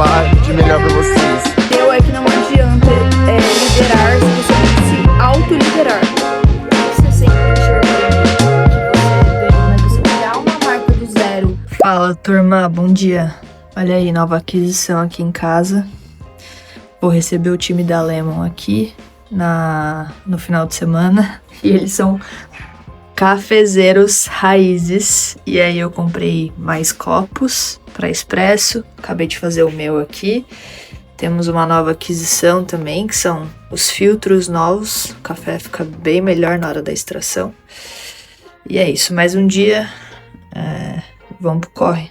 falar de melhor pra vocês. É que não adianta liderar se você tem que se autoliderar. Você sempre enxerga que você ganha, mas você criar uma marca do zero. Fala, turma, bom dia. Olha aí, nova aquisição aqui em casa. Vou receber o time da Lemon aqui no final de semana. E eles são cafezeiros raízes. E aí eu comprei mais copos para expresso. Acabei de fazer o meu aqui. Temos uma nova aquisição também, que são os filtros novos. O café fica bem melhor na hora da extração. E é isso, mais um dia. Vamos pro corre.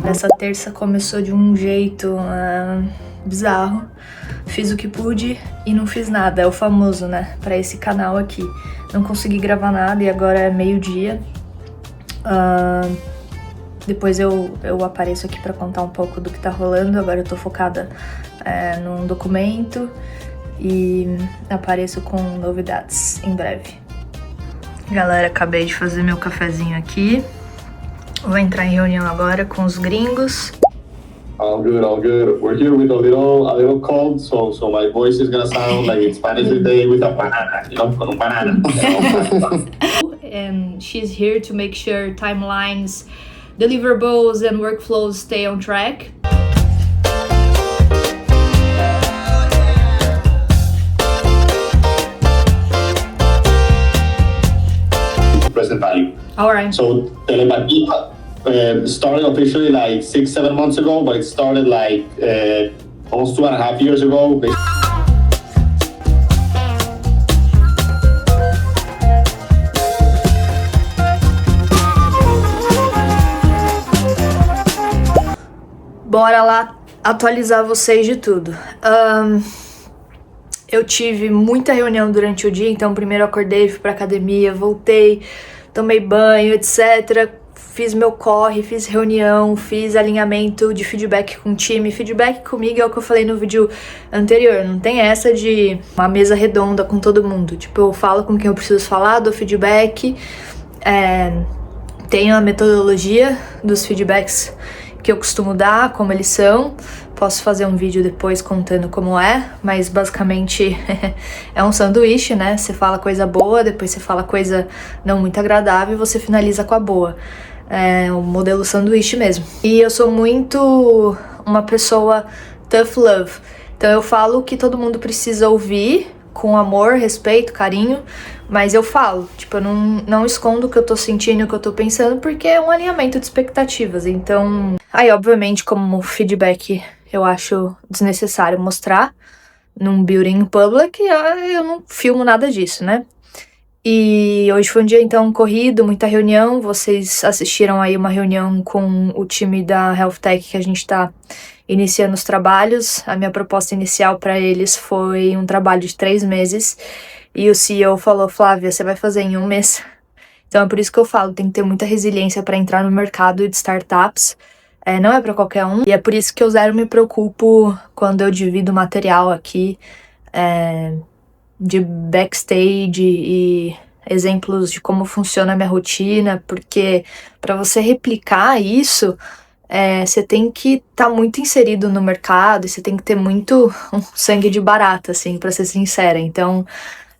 Essa terça começou de um jeito bizarro. Fiz o que pude e não fiz nada. É o famoso, né? Pra esse canal aqui. Não consegui gravar nada e agora é meio-dia. Depois eu apareço aqui pra contar um pouco do que tá rolando. Agora eu tô focada num documento e apareço com novidades em breve. Galera, acabei de fazer meu cafezinho aqui. Vou entrar em reunião agora com os gringos. All good, all good. We're here with a little cold, so my voice is gonna sound like it's Spanish today with a banana, con un banana. And she's here to make sure timelines, deliverables, and workflows stay on track. Present value. All right. So Telepatia started officially like 6-7 months ago, but it started like almost 2.5 years ago. Bora lá atualizar vocês de tudo. Eu tive muita reunião durante o dia, então primeiro eu acordei, fui pra academia, voltei, tomei banho, etc. Fiz meu corre, fiz reunião, fiz alinhamento de feedback com o time. Feedback comigo é o que eu falei no vídeo anterior. Não tem essa de uma mesa redonda com todo mundo. Tipo, eu falo com quem eu preciso falar, dou feedback. Tenho a metodologia dos feedbacks que eu costumo dar, como eles são. Posso fazer um vídeo depois contando como é, mas basicamente é um sanduíche, né? Você fala coisa boa, depois você fala coisa não muito agradável e você finaliza com a boa. É o modelo sanduíche mesmo. E eu sou muito uma pessoa tough love. Então eu falo o que todo mundo precisa ouvir, com amor, respeito, carinho, mas eu falo. Tipo, eu não escondo o que eu tô sentindo, o que eu tô pensando, porque é um alinhamento de expectativas. Então, aí obviamente como feedback eu acho desnecessário mostrar num building public, eu não filmo nada disso, né? E hoje foi um dia, então, corrido, muita reunião. Vocês assistiram aí uma reunião com o time da Health Tech que a gente tá iniciando os trabalhos. A minha proposta inicial para eles foi um trabalho de 3 meses. E o CEO falou, Flávia, você vai fazer em 1 mês. Então é por isso que eu falo, tem que ter muita resiliência para entrar no mercado de startups. Não é para qualquer um. E é por isso que eu zero me preocupo quando eu divido material aqui. De backstage e exemplos de como funciona a minha rotina, porque para você replicar isso, você tem que estar muito inserido no mercado e você tem que ter muito sangue de barata, assim, para ser sincera. Então,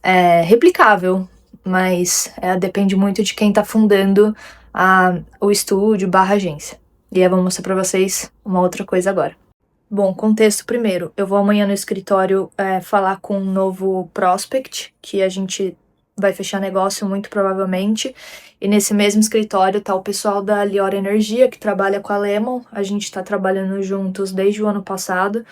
é replicável, mas depende muito de quem tá fundando o estúdio / agência. E eu vou mostrar para vocês uma outra coisa agora. Bom, contexto primeiro. Eu vou amanhã no escritório falar com um novo prospect, que a gente vai fechar negócio muito provavelmente. E nesse mesmo escritório tá o pessoal da Liora Energia, que trabalha com a Lemon. A gente tá trabalhando juntos desde o ano passado.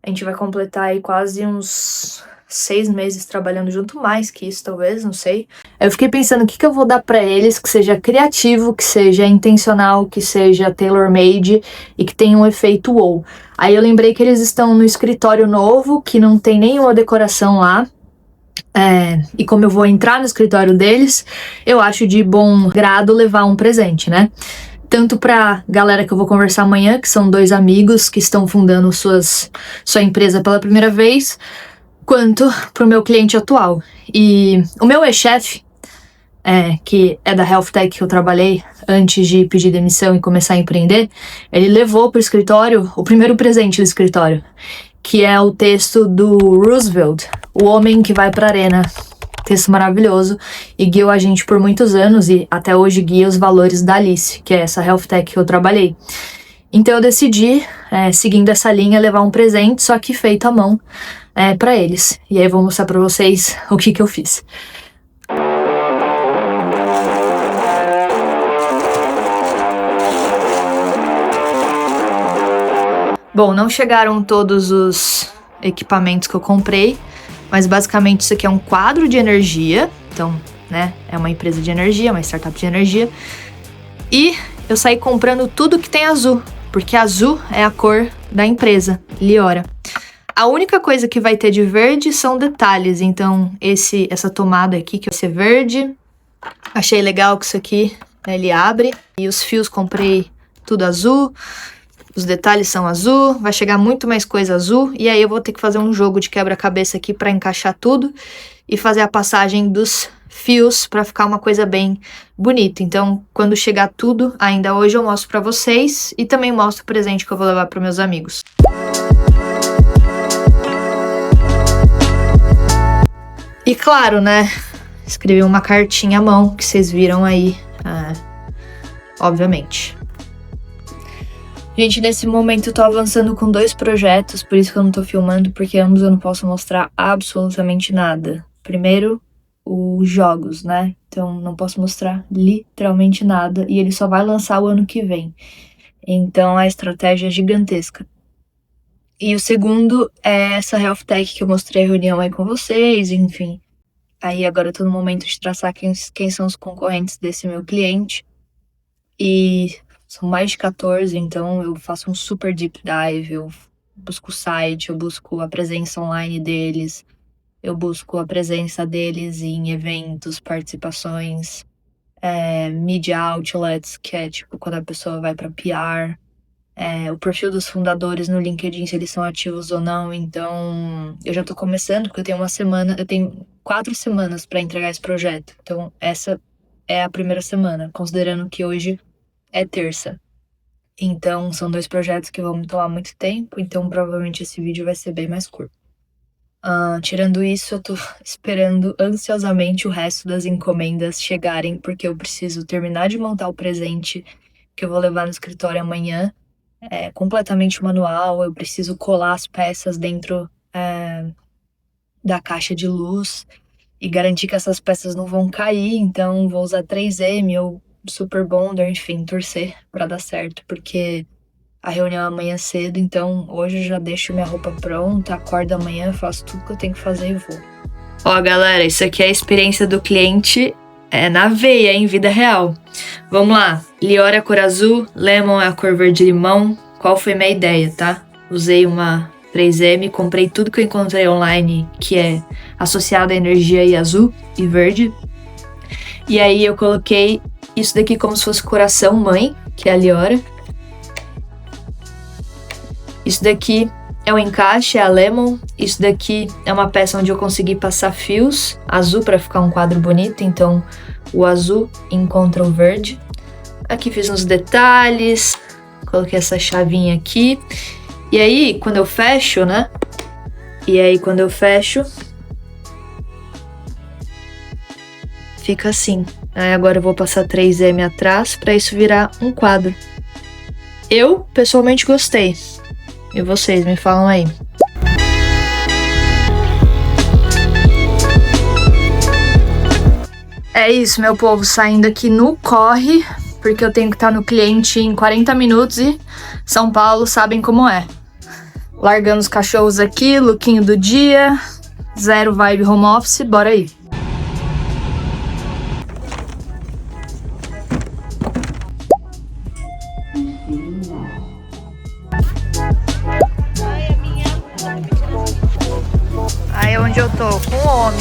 A gente vai completar aí quase uns 6 meses trabalhando junto, mais que isso talvez, não sei. Eu fiquei pensando o que eu vou dar pra eles que seja criativo, que seja intencional, que seja tailor-made e que tenha um efeito wow. Aí eu lembrei que eles estão no escritório novo, que não tem nenhuma decoração lá. E como eu vou entrar no escritório deles, eu acho de bom grado levar um presente, né? Tanto pra galera que eu vou conversar amanhã, que são 2 amigos que estão fundando sua empresa pela primeira vez, quanto pro meu cliente atual. E o meu ex-chefe, que é da Health Tech que eu trabalhei antes de pedir demissão e começar a empreender, ele levou pro escritório o primeiro presente do escritório, que é o texto do Roosevelt, O Homem que Vai pra Arena. Texto maravilhoso e guiou a gente por muitos anos e até hoje guia os valores da Alice, que é essa Health Tech que eu trabalhei. Então eu decidi, seguindo essa linha, levar um presente, só que feito à mão, pra eles. E aí eu vou mostrar pra vocês o que eu fiz. Bom, não chegaram todos os equipamentos que eu comprei, mas basicamente isso aqui é um quadro de energia. Então, né, é uma empresa de energia, uma startup de energia. E eu saí comprando tudo que tem azul, porque azul é a cor da empresa, Liora. A única coisa que vai ter de verde são detalhes. Então, essa tomada aqui que vai ser verde. Achei legal que isso aqui, ele abre. E os fios comprei tudo azul. Os detalhes são azul, vai chegar muito mais coisa azul, e aí eu vou ter que fazer um jogo de quebra-cabeça aqui para encaixar tudo e fazer a passagem dos fios para ficar uma coisa bem bonita. Então, quando chegar tudo, ainda hoje eu mostro para vocês e também mostro o presente que eu vou levar para meus amigos. E claro, né, escrevi uma cartinha à mão que vocês viram aí, obviamente. Gente, nesse momento eu tô avançando com 2 projetos, por isso que eu não tô filmando, porque ambos eu não posso mostrar absolutamente nada. Primeiro, os jogos, né? Então não posso mostrar literalmente nada, e ele só vai lançar o ano que vem. Então a estratégia é gigantesca. E o segundo é essa Health Tech que eu mostrei a reunião aí com vocês, enfim. Aí agora eu tô no momento de traçar quem são os concorrentes desse meu cliente. E são mais de 14, então eu faço um super deep dive, eu busco o site, eu busco a presença online deles, eu busco a presença deles em eventos, participações, media outlets, que é tipo quando a pessoa vai para PR, o perfil dos fundadores no LinkedIn, se eles são ativos ou não. Então eu já tô começando, porque eu tenho 4 semanas para entregar esse projeto, então essa é a primeira semana, considerando que hoje é terça. Então, são 2 projetos que vão me tomar muito tempo, então provavelmente esse vídeo vai ser bem mais curto. Tirando isso, eu tô esperando ansiosamente o resto das encomendas chegarem, porque eu preciso terminar de montar o presente que eu vou levar no escritório amanhã. É completamente manual, eu preciso colar as peças dentro da caixa de luz e garantir que essas peças não vão cair, então vou usar 3M ou Super Bonder, enfim, torcer pra dar certo, porque a reunião é amanhã cedo, então hoje eu já deixo minha roupa pronta, acordo amanhã, faço tudo que eu tenho que fazer e vou. Ó, galera, isso aqui é a experiência do cliente na veia, em vida real. Vamos lá, Liora é a cor azul, Lemon é a cor verde-limão. Qual foi minha ideia, tá? Usei uma 3M, comprei tudo que eu encontrei online que é associado à energia e azul e verde. E aí eu coloquei isso daqui como se fosse coração mãe, que é a Liora. Isso daqui é o encaixe, é a Lemon. Isso daqui é uma peça onde eu consegui passar fios azul para ficar um quadro bonito, então o azul encontra o verde. Aqui fiz uns detalhes, coloquei essa chavinha aqui. E aí, quando eu fecho, né? Fica assim. Aí agora eu vou passar 3M atrás para isso virar um quadro. Eu, pessoalmente, gostei. E vocês, me falam aí. É isso, meu povo, saindo aqui no corre, porque eu tenho que estar no cliente em 40 minutos e São Paulo sabem como é. Largando os cachorros aqui, lookinho do dia, zero vibe home office, bora aí. Aí é onde eu tô, com o homem,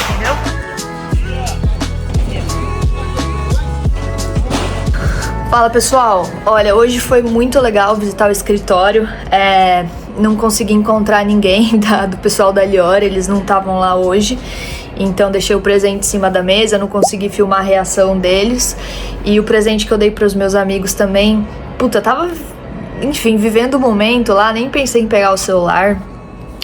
entendeu? Fala pessoal, olha, hoje foi muito legal visitar o escritório, não consegui encontrar ninguém do pessoal da Lior, eles não estavam lá hoje. Então deixei o presente em cima da mesa, não consegui filmar a reação deles. E o presente que eu dei pros meus amigos também, puta, tava, enfim, vivendo o momento lá, nem pensei em pegar o celular.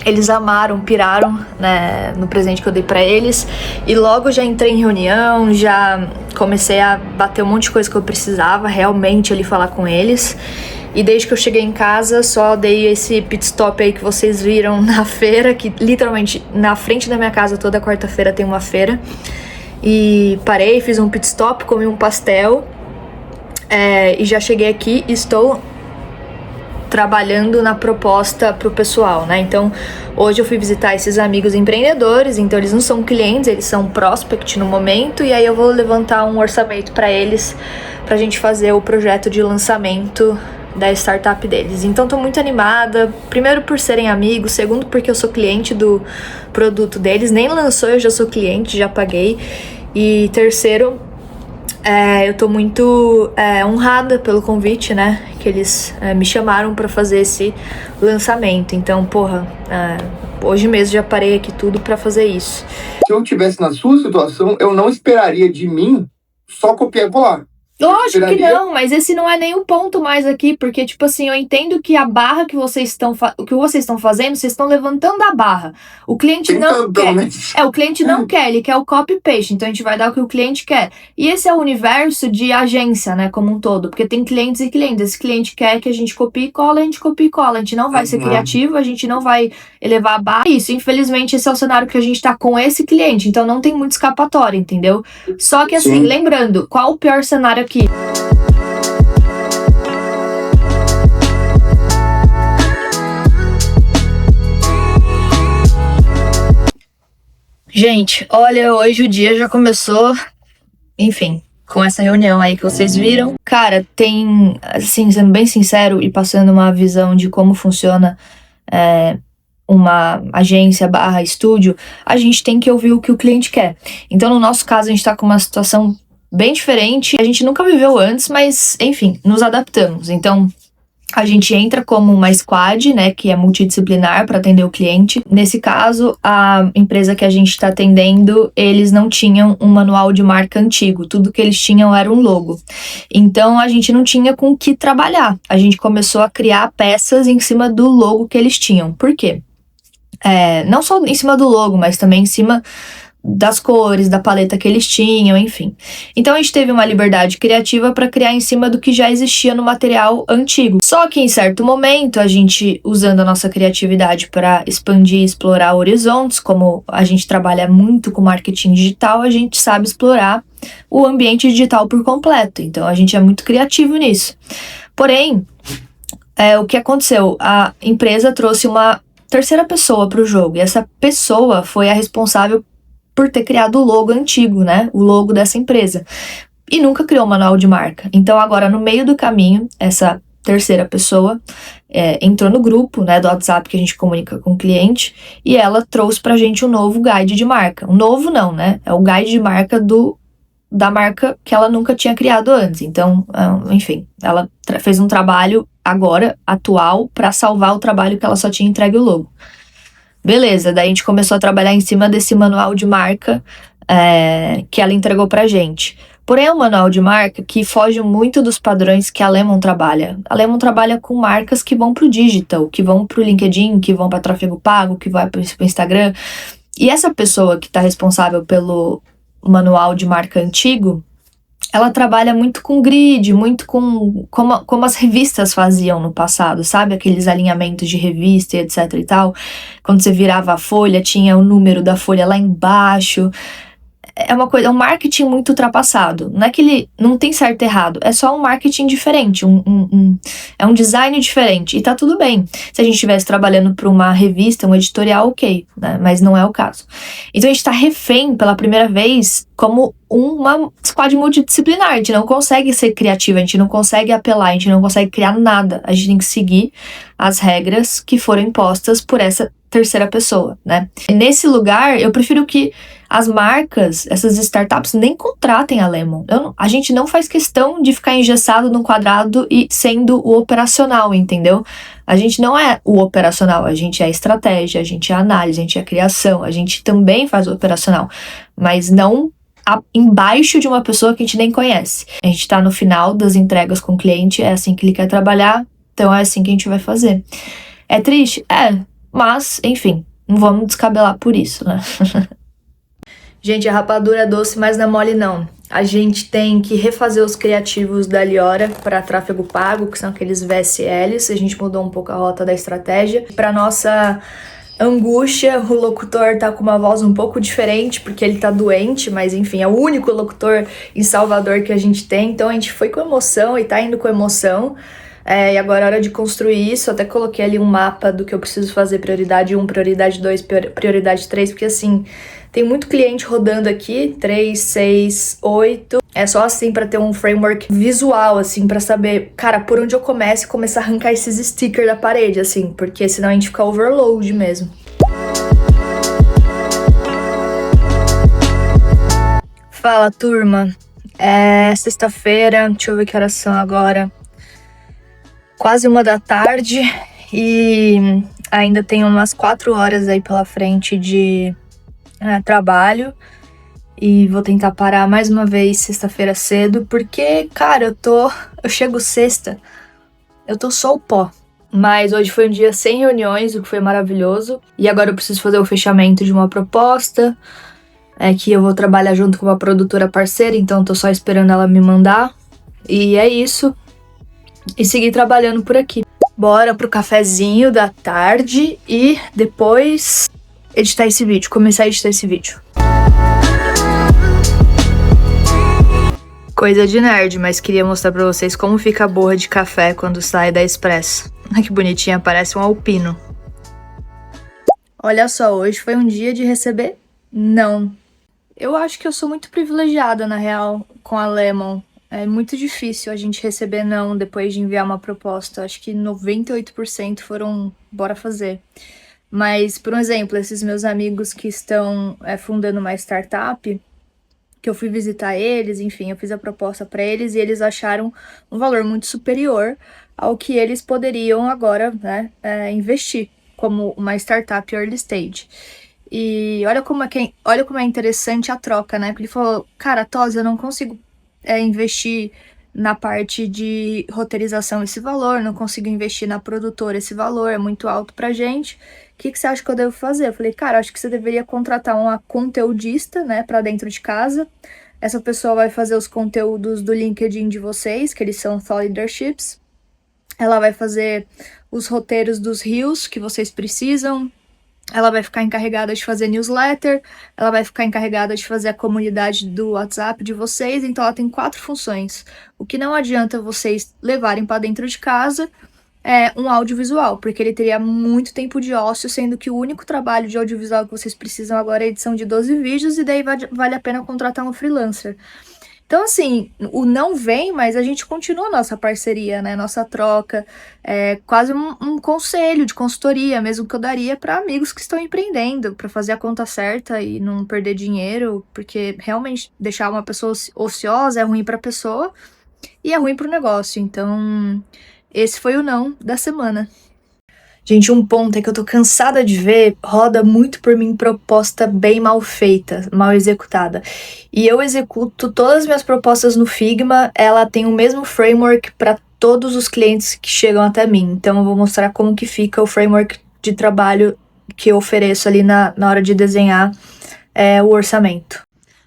Eles amaram, piraram, né, no presente que eu dei pra eles. E logo já entrei em reunião, já comecei a bater um monte de coisa que eu precisava realmente ali falar com eles. E desde que eu cheguei em casa, só dei esse pit stop aí que vocês viram na feira, que literalmente na frente da minha casa toda quarta-feira tem uma feira. E parei, fiz um pit stop, comi um pastel, e já cheguei aqui e estou trabalhando na proposta pro pessoal, né? Então, hoje eu fui visitar esses amigos empreendedores, então eles não são clientes, eles são prospect no momento, e aí eu vou levantar um orçamento para eles, pra gente fazer o projeto de lançamento da startup deles. Então tô muito animada, primeiro por serem amigos, segundo porque eu sou cliente do produto deles, nem lançou, eu já sou cliente, já paguei, e terceiro, eu tô muito honrada pelo convite, né, que eles me chamaram pra fazer esse lançamento. Então, porra, hoje mesmo já parei aqui tudo pra fazer isso. Se eu tivesse na sua situação, eu não esperaria de mim só copiar e colar. Lógico que não, mas esse não é nem o ponto mais aqui, porque, tipo assim, eu entendo que a barra que vocês estão fazendo, vocês estão levantando a barra. O cliente não quer. Né? O cliente não quer, ele quer o copy-paste, então a gente vai dar o que o cliente quer. E esse é o universo de agência, né, como um todo, porque tem clientes e clientes. Esse cliente quer que a gente copie e cola, a gente copia e cola. A gente não vai ser criativo, a gente não vai elevar a barra. Isso, infelizmente, esse é o cenário que a gente tá com esse cliente, então não tem muito escapatória, entendeu? Só que assim, lembrando, qual o pior cenário aqui? Gente, olha, hoje o dia já começou, enfim, com essa reunião aí que vocês viram. Cara, tem, assim, sendo bem sincero e passando uma visão de como funciona uma agência / estúdio, a gente tem que ouvir o que o cliente quer. Então, no nosso caso, a gente tá com uma situação bem diferente, a gente nunca viveu antes, mas, enfim, nos adaptamos. Então, a gente entra como uma squad, né, que é multidisciplinar para atender o cliente. Nesse caso, a empresa que a gente está atendendo, eles não tinham um manual de marca antigo. Tudo que eles tinham era um logo. Então, a gente não tinha com o que trabalhar. A gente começou a criar peças em cima do logo que eles tinham. Por quê? Não só em cima do logo, mas também em cima das cores, da paleta que eles tinham, enfim. Então a gente teve uma liberdade criativa para criar em cima do que já existia no material antigo. Só que em certo momento, a gente, usando a nossa criatividade para expandir e explorar horizontes, como a gente trabalha muito com marketing digital, a gente sabe explorar o ambiente digital por completo. Então a gente é muito criativo nisso. Porém, o que aconteceu? A empresa trouxe uma terceira pessoa para o jogo, e essa pessoa foi a responsável por ter criado o logo antigo, né? O logo dessa empresa. E nunca criou um manual de marca. Então agora, no meio do caminho, essa terceira pessoa entrou no grupo, né, do WhatsApp que a gente comunica com o cliente, e ela trouxe pra gente um novo guide de marca. Um novo não, né? É o guide de marca da marca que ela nunca tinha criado antes. Então, enfim, ela fez um trabalho agora, atual, para salvar o trabalho que ela só tinha entregue o logo. Beleza, daí a gente começou a trabalhar em cima desse manual de marca que ela entregou pra gente. Porém, é um manual de marca que foge muito dos padrões que a Lemon trabalha. A Lemon trabalha com marcas que vão pro digital, que vão pro LinkedIn, que vão para tráfego pago, que vai pro Instagram. E essa pessoa que tá responsável pelo manual de marca antigo, ela trabalha muito com grid, muito com como as revistas faziam no passado, sabe? Aqueles alinhamentos de revista e etc e tal. Quando você virava a folha, tinha o número da folha lá embaixo. É um marketing muito ultrapassado. Não é que ele não tem certo e errado, é só um marketing diferente, é um design diferente, e tá tudo bem. Se a gente estivesse trabalhando para uma revista, um editorial, ok, né? Mas não é o caso. Então a gente tá refém, pela primeira vez, como uma squad multidisciplinar. A gente não consegue ser criativa, a gente não consegue apelar, a gente não consegue criar nada. A gente tem que seguir as regras que foram impostas por essa terceira pessoa, né? Nesse lugar, eu prefiro que As marcas, essas startups, nem contratem a Lemon. A gente não faz questão de ficar engessado num quadrado e sendo o operacional, entendeu? A gente não é o operacional, a gente é a estratégia, a gente é a análise, a gente é a criação, a gente também faz o operacional, mas não embaixo de uma pessoa que a gente nem conhece. A gente tá no final das entregas com o cliente, é assim que ele quer trabalhar, então é assim que a gente vai fazer. É triste? É, mas, enfim, não vamos descabelar por isso, né? Gente, a rapadura é doce, mas não é mole não. A gente tem que refazer os criativos da Liora para tráfego pago, que são aqueles VSLs. A gente mudou um pouco a rota da estratégia. Para nossa angústia, o locutor tá com uma voz um pouco diferente, porque ele tá doente, mas enfim, é o único locutor em Salvador que a gente tem. Então a gente foi com emoção e tá indo com emoção. E agora é hora de construir isso. Até coloquei ali um mapa do que eu preciso fazer, prioridade 1, prioridade 2, prioridade 3, porque assim, tem muito cliente rodando aqui, 3, 6, 8. É só assim pra ter um framework visual, assim, pra saber, cara, por onde eu começo e começar a arrancar esses stickers da parede, assim, porque senão a gente fica overload mesmo. Fala, turma. É sexta-feira, deixa eu ver que horas são agora. Quase 1 da tarde e ainda tenho umas 4 horas aí pela frente de trabalho e vou tentar parar mais uma vez sexta-feira cedo, porque, cara, eu chego sexta, eu tô só o pó. Mas hoje foi um dia sem reuniões, o que foi maravilhoso, e agora eu preciso fazer o fechamento de uma proposta, que eu vou trabalhar junto com uma produtora parceira, então tô só esperando ela me mandar, e é isso. E seguir trabalhando por aqui. Bora pro cafezinho da tarde e depois editar esse vídeo, começar a editar esse vídeo. Coisa de nerd, mas queria mostrar pra vocês como fica a borra de café quando sai da Expresso. Olha que bonitinha, parece um alpino. Olha só, hoje foi um dia de receber não. Eu acho que eu sou muito privilegiada, na real, com a Lemon. É muito difícil a gente receber não depois de enviar uma proposta. Acho que 98% foram bora fazer. Mas, por exemplo, esses meus amigos que estão fundando uma startup, que eu fui visitar eles, enfim, eu fiz a proposta para eles e eles acharam um valor muito superior ao que eles poderiam agora, né, investir como uma startup early stage. E olha como é interessante a troca, né? Porque ele falou, cara, Tosi, eu não consigo investir na parte de roteirização esse valor, não consigo investir na produtora esse valor, é muito alto pra gente. O que você acha que eu devo fazer? Eu falei, cara, acho que você deveria contratar uma conteudista, né, pra dentro de casa. Essa pessoa vai fazer os conteúdos do LinkedIn de vocês, que eles são thought leaderships. Ela vai fazer os roteiros dos reels que vocês precisam. Ela vai ficar encarregada de fazer newsletter, ela vai ficar encarregada de fazer a comunidade do WhatsApp de vocês, então ela tem 4 funções. O que não adianta vocês levarem para dentro de casa é um audiovisual, porque ele teria muito tempo de ócio, sendo que o único trabalho de audiovisual que vocês precisam agora é a edição de 12 vídeos, e daí vale a pena contratar um freelancer. Então, assim, o não vem, mas a gente continua a nossa parceria, né? Nossa troca. É quase um conselho de consultoria, mesmo que eu daria para amigos que estão empreendendo, para fazer a conta certa e não perder dinheiro, porque realmente deixar uma pessoa ociosa é ruim para a pessoa e é ruim para o negócio. Então, esse foi o não da semana. Gente, um ponto é que eu tô cansada de ver, roda muito por mim proposta bem mal feita, mal executada. E eu executo todas as minhas propostas no Figma, ela tem o mesmo framework para todos os clientes que chegam até mim. Então eu vou mostrar como que fica o framework de trabalho que eu ofereço ali na hora de desenhar o orçamento.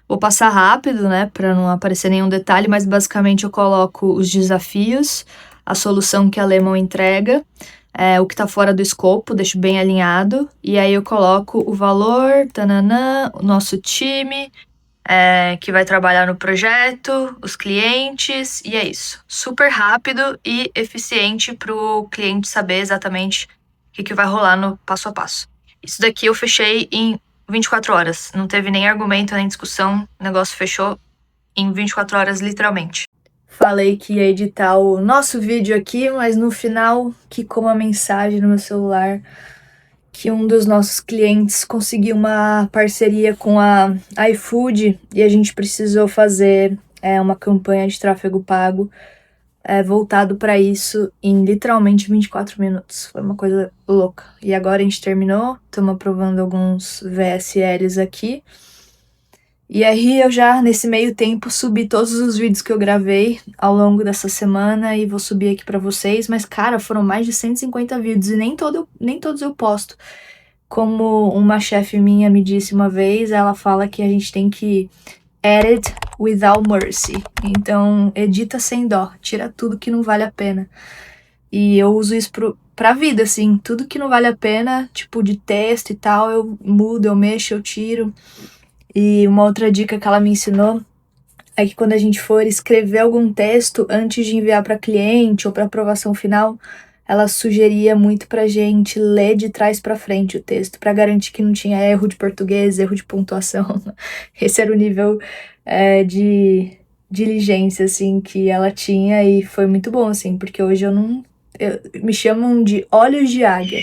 Vou passar rápido, né, para não aparecer nenhum detalhe, mas basicamente eu coloco os desafios, a solução que a Lemon entrega, o que está fora do escopo, deixo bem alinhado, e aí eu coloco o valor, tananã, o nosso time, que vai trabalhar no projeto, os clientes, e é isso. Super rápido e eficiente para o cliente saber exatamente o que vai rolar no passo a passo. Isso daqui eu fechei em 24 horas, não teve nem argumento, nem discussão, o negócio fechou em 24 horas, literalmente. Falei que ia editar o nosso vídeo aqui, mas no final quicou uma mensagem no meu celular que um dos nossos clientes conseguiu uma parceria com a iFood e a gente precisou fazer uma campanha de tráfego pago voltado para isso em literalmente 24 minutos. Foi uma coisa louca. E agora a gente terminou, estamos aprovando alguns VSLs aqui. E aí eu já, nesse meio tempo, subi todos os vídeos que eu gravei ao longo dessa semana e vou subir aqui pra vocês. Mas, cara, foram mais de 150 vídeos e nem todos eu posto. Como uma chefe minha me disse uma vez, ela fala que a gente tem que edit without mercy. Então, edita sem dó, tira tudo que não vale a pena. E eu uso isso pra vida, assim. Tudo que não vale a pena, tipo de texto e tal, eu mudo, eu mexo, eu tiro. E uma outra dica que ela me ensinou é que quando a gente for escrever algum texto antes de enviar para cliente ou para aprovação final, ela sugeria muito pra gente ler de trás para frente o texto, para garantir que não tinha erro de português, erro de pontuação. Esse era o nível de diligência, assim, que ela tinha e foi muito bom, assim, porque hoje me chamam de olhos de águia.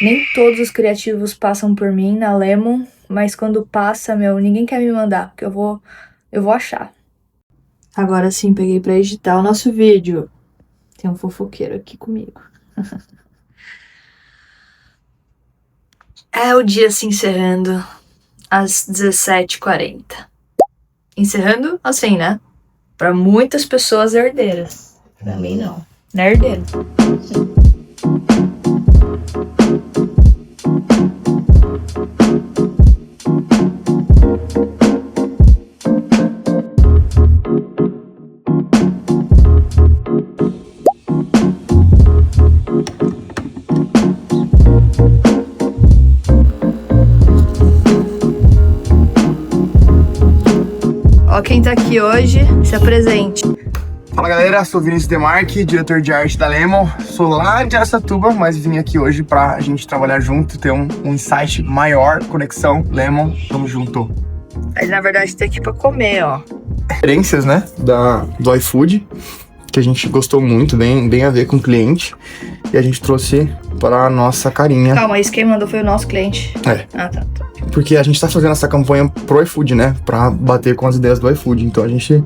Nem todos os criativos passam por mim na Lemon, mas quando passa, ninguém quer me mandar, porque eu vou achar. Agora sim, peguei pra editar o nosso vídeo. Tem um fofoqueiro aqui comigo. É o dia se encerrando às 17h40. Encerrando assim, né? Pra muitas pessoas herdeiras. Pra mim, não. Não é herdeiro. Ó quem tá aqui hoje, se apresente. Fala galera, sou Vinícius Demarque, diretor de arte da Lemon. Sou lá de Araçatuba, mas vim aqui hoje pra gente trabalhar junto, ter um insight maior, conexão Lemon, tamo junto. Mas na verdade tá aqui pra comer, ó. Referências, né, do iFood, que a gente gostou muito, bem a ver com o cliente. E a gente trouxe para a nossa carinha. Calma, isso quem mandou foi o nosso cliente. Ah, tá. Porque a gente tá fazendo essa campanha pro iFood, né, pra bater com as ideias do iFood. Então a gente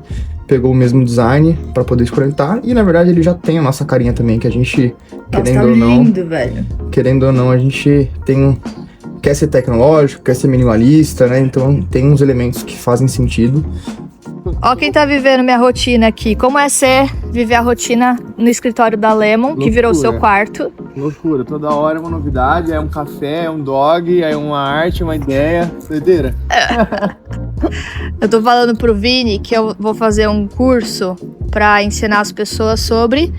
pegou o mesmo design pra poder experimentar. E na verdade ele já tem a nossa carinha também, que a gente, querendo ou não... lindo, velho. Querendo ou não, a gente quer ser tecnológico, quer ser minimalista, né? Então tem uns elementos que fazem sentido. Ó quem tá vivendo minha rotina aqui. Como é viver a rotina no escritório da Lemon, loucura, que virou seu quarto. Loucura, toda hora é uma novidade, é um café, é um dog, é uma arte, uma ideia. Doideira. Eu tô falando pro Vini que eu vou fazer um curso pra ensinar as pessoas sobre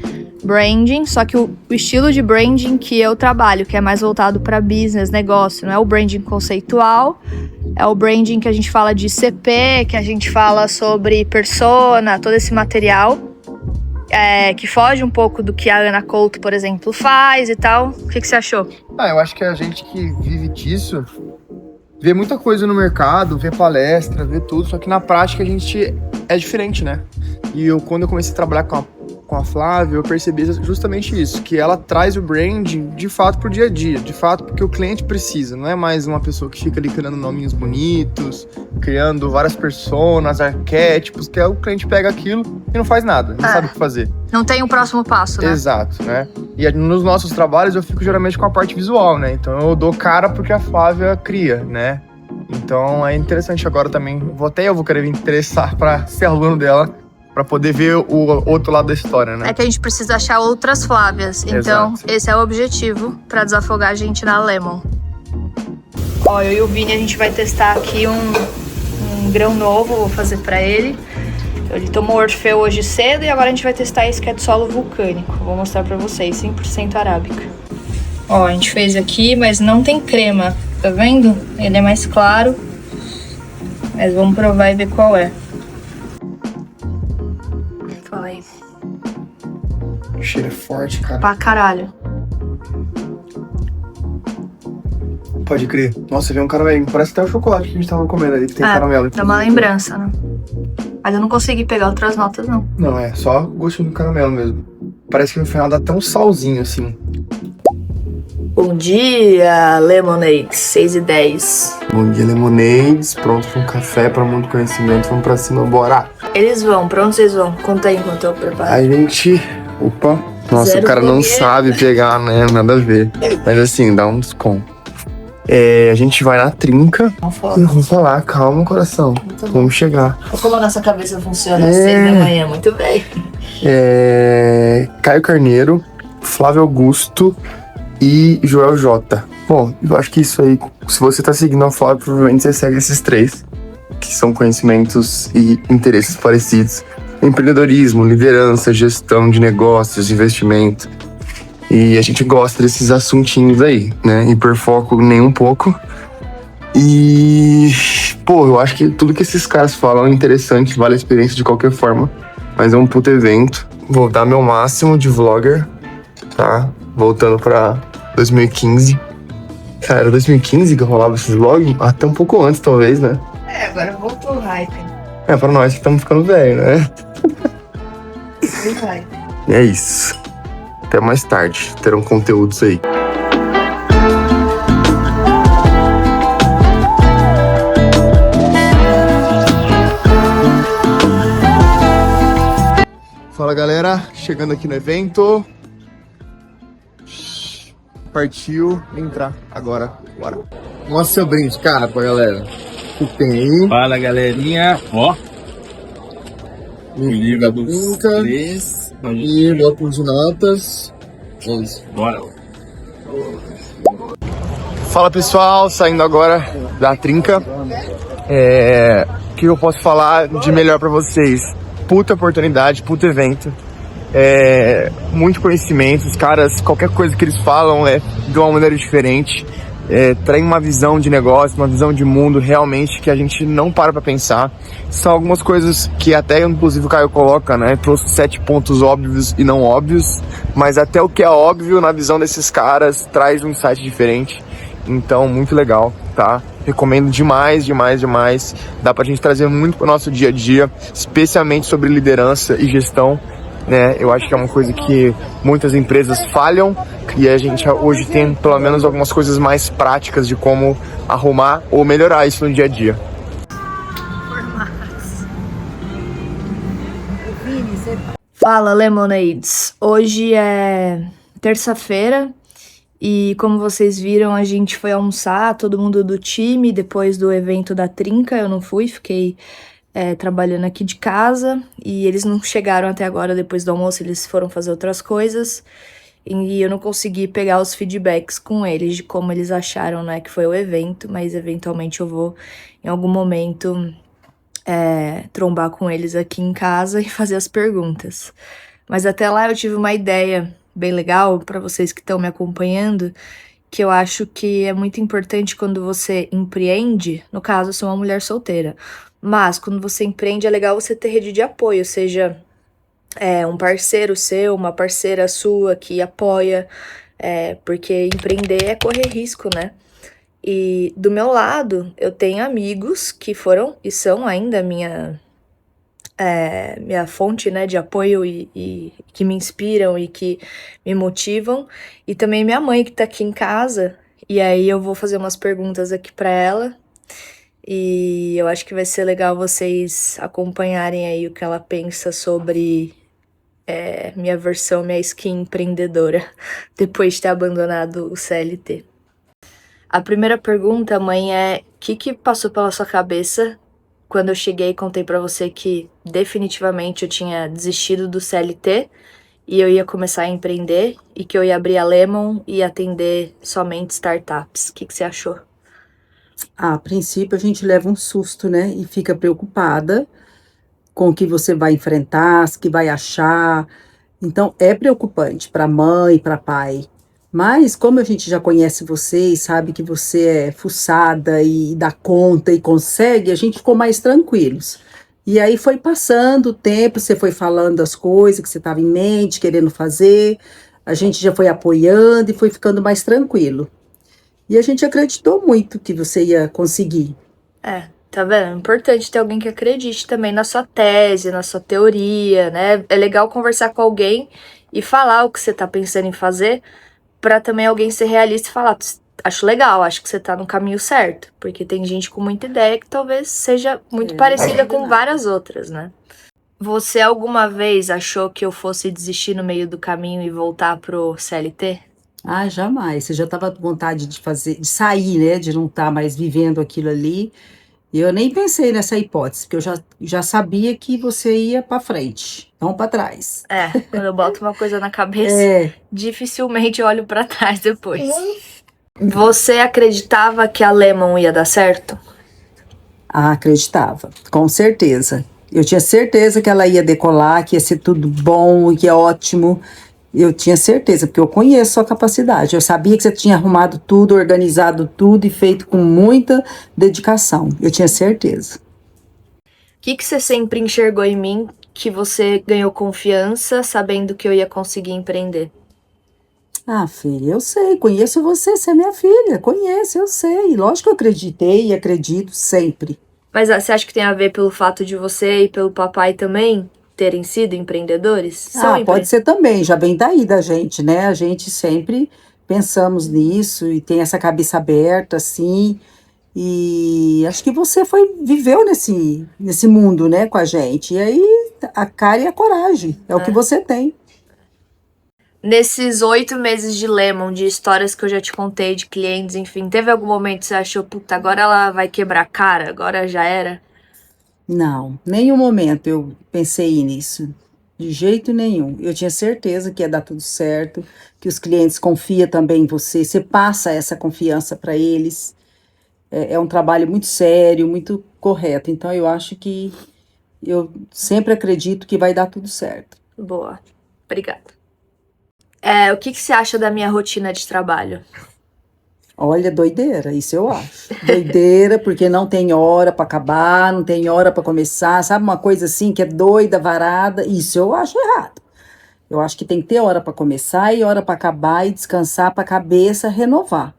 branding, só que o estilo de branding que eu trabalho, que é mais voltado para business, negócio, não é o branding conceitual, é o branding que a gente fala de CP, que a gente fala sobre persona, todo esse material, que foge um pouco do que a Ana Couto, por exemplo, faz e tal. O que você achou? Eu acho que a gente que vive disso vê muita coisa no mercado, vê palestra, vê tudo, só que na prática a gente é diferente, né? E quando eu comecei a trabalhar com a Flávia, eu percebi justamente isso, que ela traz o branding de fato pro dia a dia, de fato porque o cliente precisa, não é mais uma pessoa que fica ali criando nominhos bonitos, criando várias personas, arquétipos, que o cliente pega aquilo e não faz nada, não sabe o que fazer. Não tem um próximo passo, né? Exato, né? E nos nossos trabalhos eu fico geralmente com a parte visual, né? Então eu dou cara porque a Flávia cria, né? Então é interessante agora também, eu vou querer me interessar pra ser aluno dela, pra poder ver o outro lado da história, né? É que a gente precisa achar outras Flávias. Então, esse é o objetivo pra desafogar a gente na Lemon. Ó, eu e o Vini, a gente vai testar aqui um grão novo, vou fazer pra ele. Ele tomou Orfeu hoje cedo e agora a gente vai testar esse que é de solo vulcânico. Vou mostrar pra vocês, 100% arábica. Ó, a gente fez aqui, mas não tem crema, tá vendo? Ele é mais claro, mas vamos provar e ver qual é. Fala aí. O cheiro é forte, cara. Pra caralho. Pode crer. Nossa, veio um caramelinho. Parece até o chocolate que a gente tava comendo ali, que tem caramelo. Dá uma lembrança, né? Mas eu não consegui pegar outras notas, não. Não, é só gostinho do caramelo mesmo. Parece que no final dá até um salzinho, assim. Bom dia, Lemonades, 6h10. Bom dia, Lemonades. Pronto para um café, para muito conhecimento. Vamos pra cima, bora. Eles vão, pra onde vocês vão? Conta aí enquanto eu preparo. A gente... Opa. Nossa, Zero o cara não fogueira. sabe pegar, né? Nada a ver. Mas assim, dá um desconto. A gente vai na trinca. Vamos falar, calma, coração. Vamos chegar. Como a nossa cabeça funciona às 6h, muito bem. Caio Carneiro, Flávio Augusto e Joel J. Bom, eu acho que isso aí, se você tá seguindo a Flávio, provavelmente você segue esses três, que são conhecimentos e interesses parecidos. Empreendedorismo, liderança, gestão de negócios, investimento. E a gente gosta desses assuntinhos aí, né? Hiperfoco nem um pouco. E, pô, eu acho que tudo que esses caras falam é interessante, vale a experiência de qualquer forma. Mas é um puto evento. Vou dar meu máximo de vlogger, tá? Voltando pra 2015. Cara, era 2015 que eu rolava esses vlogs? Até um pouco antes, talvez, né? Agora voltou o hype. Pra nós que estamos ficando velho, né? Vai. É isso. Até mais tarde. Terão conteúdos aí. Fala, galera. Chegando aqui no evento. Partiu entrar agora. Bora. Mostra seu brinde, cara, pra galera. O que tem aí? Fala, galerinha. Ó. O livro dos Trinca. três. E bloco de notas. Bora. Fala, pessoal, saindo agora da trinca. O que eu posso falar de melhor pra vocês? Puta oportunidade, puta evento. Muito conhecimento. Os caras, qualquer coisa que eles falam é de uma maneira diferente. Traz uma visão de negócio, uma visão de mundo realmente que a gente não para pra pensar. São algumas coisas que até inclusive o Caio coloca, né? Trouxe 7 pontos óbvios e não óbvios, mas até o que é óbvio na visão desses caras traz um insight diferente. Então, muito legal, tá? Recomendo demais, demais, demais. Dá pra gente trazer muito pro nosso dia a dia, especialmente sobre liderança e gestão, né? Eu acho que é uma coisa que muitas empresas falham e a gente hoje tem pelo menos algumas coisas mais práticas de como arrumar ou melhorar isso no dia a dia. Fala, Lemonades. Hoje é terça-feira e como vocês viram, a gente foi almoçar, todo mundo do time, depois do evento da trinca. Eu não fui, fiquei trabalhando aqui de casa e eles não chegaram até agora. Depois do almoço eles foram fazer outras coisas e eu não consegui pegar os feedbacks com eles de como eles acharam, né, que foi o evento, mas eventualmente eu vou em algum momento trombar com eles aqui em casa e fazer as perguntas. Mas até lá eu tive uma ideia bem legal para vocês que estão me acompanhando, que eu acho que é muito importante quando você empreende. No caso, eu sou uma mulher solteira, mas quando você empreende é legal você ter rede de apoio, seja um parceiro seu, uma parceira sua que apoia, porque empreender é correr risco, né? E do meu lado, eu tenho amigos que foram e são ainda minha fonte, né, de apoio e que me inspiram e que me motivam. E também minha mãe que tá aqui em casa. E aí eu vou fazer umas perguntas aqui pra ela. E eu acho que vai ser legal vocês acompanharem aí o que ela pensa sobre minha versão, minha skin empreendedora, depois de ter abandonado o CLT. A primeira pergunta, mãe, é: o que passou pela sua cabeça quando eu cheguei e contei pra você que definitivamente eu tinha desistido do CLT e eu ia começar a empreender e que eu ia abrir a Lemon e atender somente startups? O que você achou? A princípio a gente leva um susto, né? E fica preocupada com o que você vai enfrentar, o que vai achar. Então é preocupante para mãe, para pai. Mas como a gente já conhece você e sabe que você é fuçada e dá conta e consegue, a gente ficou mais tranquilos. E aí foi passando o tempo, você foi falando as coisas que você estava em mente, querendo fazer, a gente já foi apoiando e foi ficando mais tranquilo. E a gente acreditou muito que você ia conseguir. Tá vendo? É importante ter alguém que acredite também na sua tese, na sua teoria, né? É legal conversar com alguém e falar o que você tá pensando em fazer, pra também alguém ser realista e falar, acho legal, acho que você tá no caminho certo. Porque tem gente com muita ideia que talvez seja muito parecida com várias outras, né? Você alguma vez achou que eu fosse desistir no meio do caminho e voltar pro CLT? Ah, jamais. Você já estava com vontade de sair, né? De não estar mais vivendo aquilo ali. E eu nem pensei nessa hipótese, porque eu já sabia que você ia para frente, não para trás. Quando eu boto uma coisa na cabeça, dificilmente eu olho pra trás depois. Você acreditava que a Lemon ia dar certo? Ah, acreditava, com certeza. Eu tinha certeza que ela ia decolar, que ia ser tudo bom, que é ótimo. Eu tinha certeza, porque eu conheço sua capacidade. Eu sabia que você tinha arrumado tudo, organizado tudo e feito com muita dedicação. Eu tinha certeza. O que você sempre enxergou em mim que você ganhou confiança sabendo que eu ia conseguir empreender? Ah, filha, eu sei, conheço você é minha filha, conheço, eu sei. Lógico que eu acreditei e acredito sempre. Mas você acha que tem a ver pelo fato de você e pelo papai também terem sido empreendedores? Pode ser também, já vem daí da gente, né? A gente sempre pensamos nisso e tem essa cabeça aberta, assim. E acho que você viveu nesse mundo, né, com a gente. E aí, a cara e a coragem, é o que você tem. Nesses 8 meses de Lemon, de histórias que eu já te contei, de clientes, enfim, teve algum momento que você achou, puta, agora ela vai quebrar a cara, agora já era? Não, nenhum momento eu pensei nisso, de jeito nenhum. Eu tinha certeza que ia dar tudo certo, que os clientes confiam também em você, você passa essa confiança para eles. É um trabalho muito sério, muito correto. Então eu acho que eu sempre acredito que vai dar tudo certo. Boa, obrigada. O que você acha da minha rotina de trabalho? Olha, doideira, isso eu acho. Doideira, porque não tem hora para acabar, não tem hora para começar, sabe? Uma coisa assim que é doida, varada, isso eu acho errado. Eu acho que tem que ter hora para começar e hora para acabar e descansar para a cabeça renovar.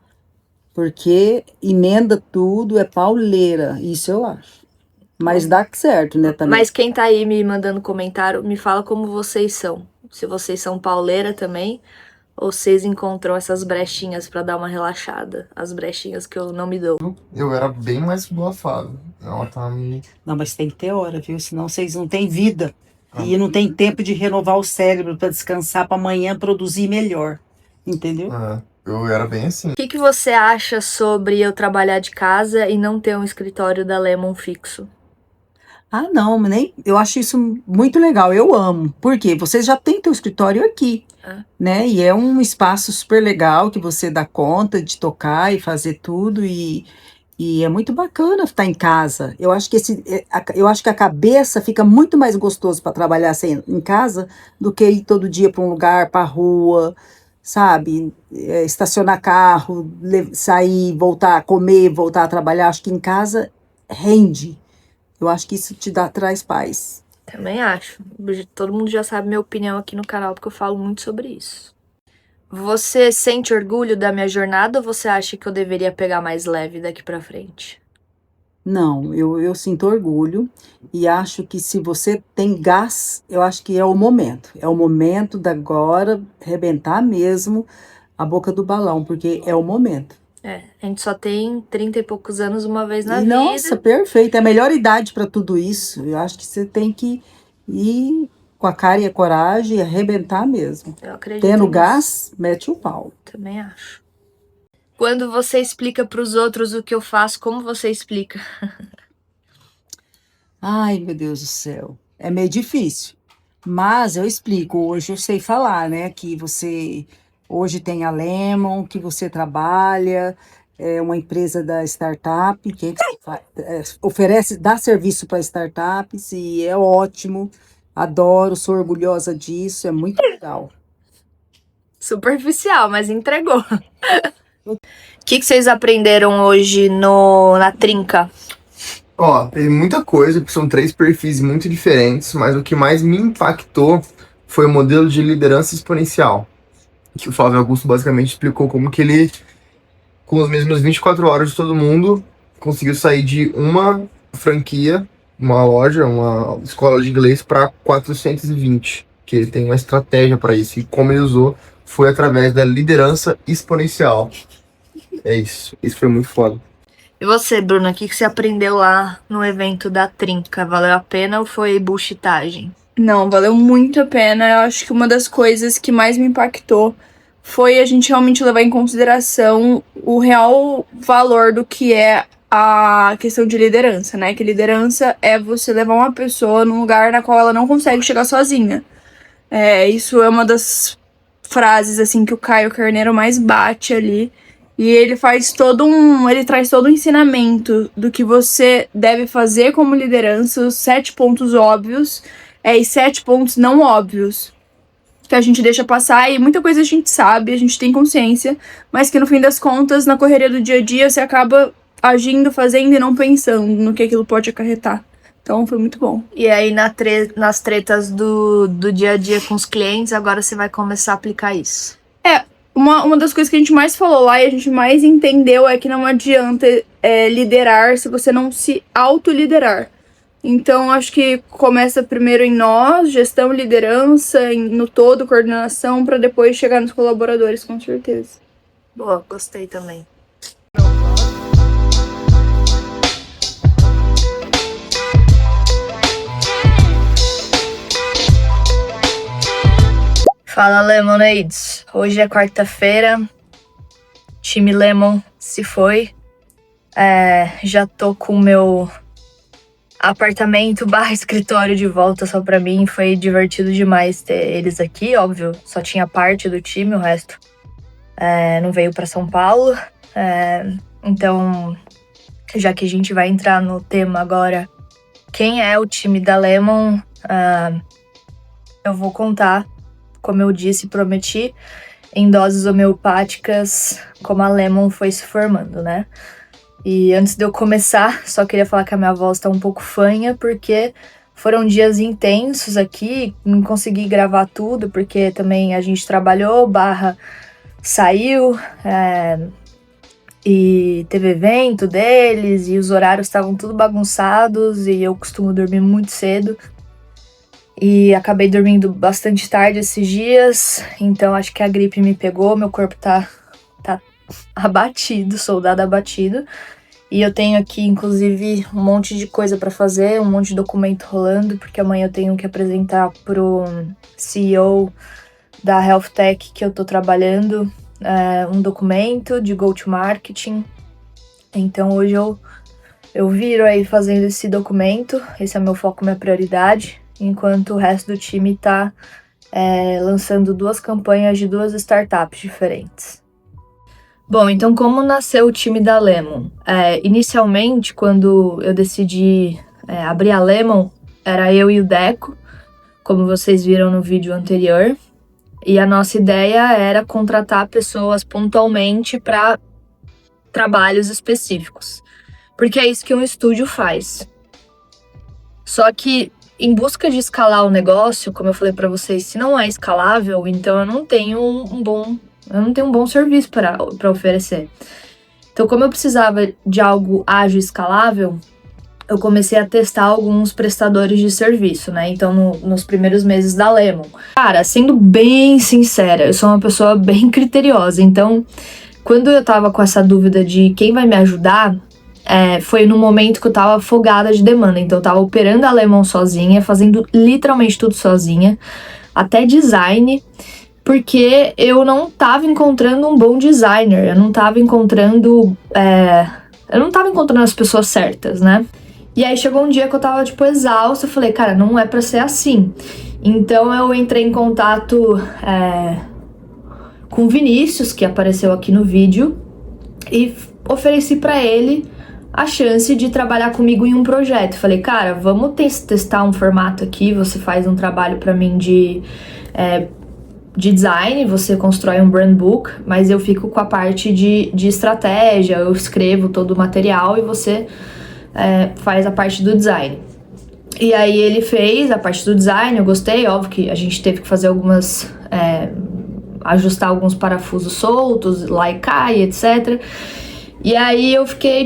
Porque emenda tudo, é pauleira, isso eu acho. Mas dá certo, né, também. Mas quem tá aí me mandando comentário, me fala como vocês são. Se vocês são pauleira também, ou vocês encontram essas brechinhas pra dar uma relaxada. As brechinhas que eu não me dou. Eu era bem mais bluffado. Ela tá me... Não, mas tem que ter hora, viu? Senão vocês não têm vida. E não tem tempo de renovar o cérebro para descansar, para amanhã produzir melhor. Entendeu? Eu era bem assim. O que você acha sobre eu trabalhar de casa e não ter um escritório da Lemon fixo? Ah, não, eu acho isso muito legal, eu amo. Por quê? Vocês já têm teu escritório aqui, né? E é um espaço super legal que você dá conta de tocar e fazer tudo e é muito bacana estar em casa. Eu acho que a cabeça fica muito mais gostoso para trabalhar assim, em casa do que ir todo dia para um lugar, para a rua, sabe? Estacionar carro, sair, voltar a comer, voltar a trabalhar. Acho que em casa rende. Eu acho que isso traz paz. Também acho. Todo mundo já sabe minha opinião aqui no canal, porque eu falo muito sobre isso. Você sente orgulho da minha jornada ou você acha que eu deveria pegar mais leve daqui pra frente? Não, eu sinto orgulho e acho que se você tem gás, eu acho que é o momento. É o momento de agora arrebentar mesmo a boca do balão, porque é o momento. A gente só tem 30 e poucos anos uma vez na vida. Nossa, perfeito. É a melhor idade para tudo isso. Eu acho que você tem que ir com a cara e a coragem e arrebentar mesmo. Eu acredito Tendo nisso. gás, mete o pau. Também acho. Quando você explica pros outros o que eu faço, como você explica? Ai, meu Deus do céu. É meio difícil. Mas eu explico. Hoje eu sei falar, né? Que você hoje tem a Lemon, que você trabalha, é uma empresa da startup, que oferece, dá serviço para startups e é ótimo. Adoro, sou orgulhosa disso, é muito legal. Superficial, mas entregou. O que vocês aprenderam hoje na Trinca? Teve muita coisa, porque são 3 perfis muito diferentes, mas o que mais me impactou foi o modelo de liderança exponencial. Que o Flávio Augusto basicamente explicou como que ele, com as mesmas 24 horas de todo mundo, conseguiu sair de uma franquia, uma loja, uma escola de inglês, para 420. Que ele tem uma estratégia para isso. E como ele usou foi através da liderança exponencial. É isso. Isso foi muito foda. E você, Bruna, o que você aprendeu lá no evento da Trinca? Valeu a pena ou foi bullshitagem? Não, valeu muito a pena. Eu acho que uma das coisas que mais me impactou foi a gente realmente levar em consideração o real valor do que é a questão de liderança, né? Que liderança é você levar uma pessoa num lugar na qual ela não consegue chegar sozinha. Isso é uma das frases, assim, que o Caio Carneiro mais bate ali. E ele traz todo um ensinamento do que você deve fazer como liderança, os 7 pontos óbvios, e 7 pontos não óbvios, que a gente deixa passar, e muita coisa a gente sabe, a gente tem consciência, mas que no fim das contas, na correria do dia a dia, você acaba agindo, fazendo e não pensando no que aquilo pode acarretar. Então foi muito bom. E aí nas tretas do dia a dia com os clientes, agora você vai começar a aplicar isso. Uma das coisas que a gente mais falou lá e a gente mais entendeu é que não adianta liderar se você não se autoliderar. Então, acho que começa primeiro em nós, gestão, liderança, no todo, coordenação, para depois chegar nos colaboradores, com certeza. Boa, gostei também. Fala, Lemonades. Hoje é quarta-feira. Time Lemon se foi. Já tô com o meu apartamento / escritório de volta só pra mim. Foi divertido demais ter eles aqui, óbvio. Só tinha parte do time, o resto não veio pra São Paulo. Então, já que a gente vai entrar no tema agora, quem é o time da Lemon, eu vou contar, como eu disse e prometi, em doses homeopáticas, como a Lemon foi se formando, né? E antes de eu começar, só queria falar que a minha voz tá um pouco fanha, porque foram dias intensos aqui, não consegui gravar tudo, porque também a gente trabalhou, saiu, e teve evento deles, e os horários estavam tudo bagunçados, e eu costumo dormir muito cedo. E acabei dormindo bastante tarde esses dias, então acho que a gripe me pegou, meu corpo tá abatido, soldado abatido. E eu tenho aqui, inclusive, um monte de coisa pra fazer, um monte de documento rolando, porque amanhã eu tenho que apresentar pro CEO da Health Tech que eu tô trabalhando um documento de go-to-marketing. Então hoje eu viro aí fazendo esse documento, esse é meu foco, minha prioridade, enquanto o resto do time tá lançando 2 campanhas de 2 startups diferentes. Bom, então como nasceu o time da Lemon? Inicialmente, quando eu decidi abrir a Lemon, era eu e o Deco, como vocês viram no vídeo anterior, e a nossa ideia era contratar pessoas pontualmente para trabalhos específicos, porque é isso que um estúdio faz. Só que em busca de escalar o negócio, como eu falei para vocês, se não é escalável, então eu não tenho um bom serviço para oferecer. Então, como eu precisava de algo ágil e escalável, eu comecei a testar alguns prestadores de serviço, né? Então, nos primeiros meses da Lemon. Cara, sendo bem sincera, eu sou uma pessoa bem criteriosa. Então, quando eu tava com essa dúvida de quem vai me ajudar, foi no momento que eu tava afogada de demanda. Então, eu tava operando a Lemon sozinha, fazendo literalmente tudo sozinha, até design, porque eu não tava encontrando um bom designer, eu não tava encontrando as pessoas certas, né? E aí chegou um dia que eu tava, exausta, eu falei, cara, não é pra ser assim. Então eu entrei em contato com o Vinícius, que apareceu aqui no vídeo, e ofereci pra ele a chance de trabalhar comigo em um projeto. Falei, cara, vamos testar um formato aqui, você faz um trabalho pra mim de design, você constrói um brand book, mas eu fico com a parte de estratégia, eu escrevo todo o material e você faz a parte do design. E aí ele fez a parte do design, eu gostei, óbvio que a gente teve que fazer algumas... ajustar alguns parafusos soltos, lá e cá, etc. E aí eu fiquei,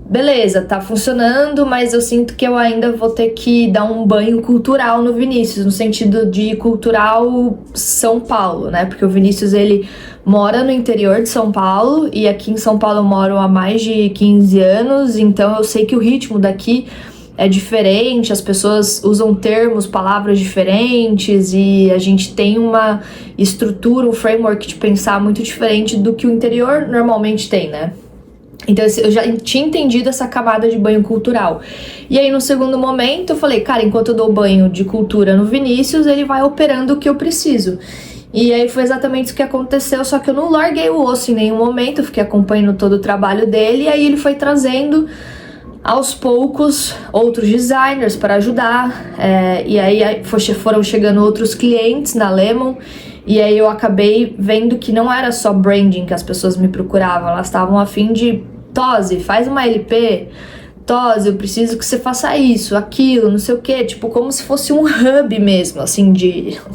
beleza, tá funcionando, mas eu sinto que eu ainda vou ter que dar um banho cultural no Vinícius, no sentido de cultural São Paulo, né? Porque o Vinícius, ele mora no interior de São Paulo, e aqui em São Paulo eu moro há mais de 15 anos, então eu sei que o ritmo daqui é diferente, as pessoas usam termos, palavras diferentes, e a gente tem uma estrutura, um framework de pensar muito diferente do que o interior normalmente tem, né? Então eu já tinha entendido essa camada de banho cultural. E aí no segundo momento eu falei, cara, enquanto eu dou banho de cultura no Vinícius, ele vai operando o que eu preciso. E aí foi exatamente isso que aconteceu, só que eu não larguei o osso em nenhum momento, eu fiquei acompanhando todo o trabalho dele, e aí ele foi trazendo aos poucos outros designers para ajudar, e aí foram chegando outros clientes na Lemon, e aí eu acabei vendo que não era só branding que as pessoas me procuravam, elas estavam a fim de, Tosi, faz uma LP, Tosi, eu preciso que você faça isso, aquilo, não sei o que, tipo, como se fosse um hub mesmo, assim,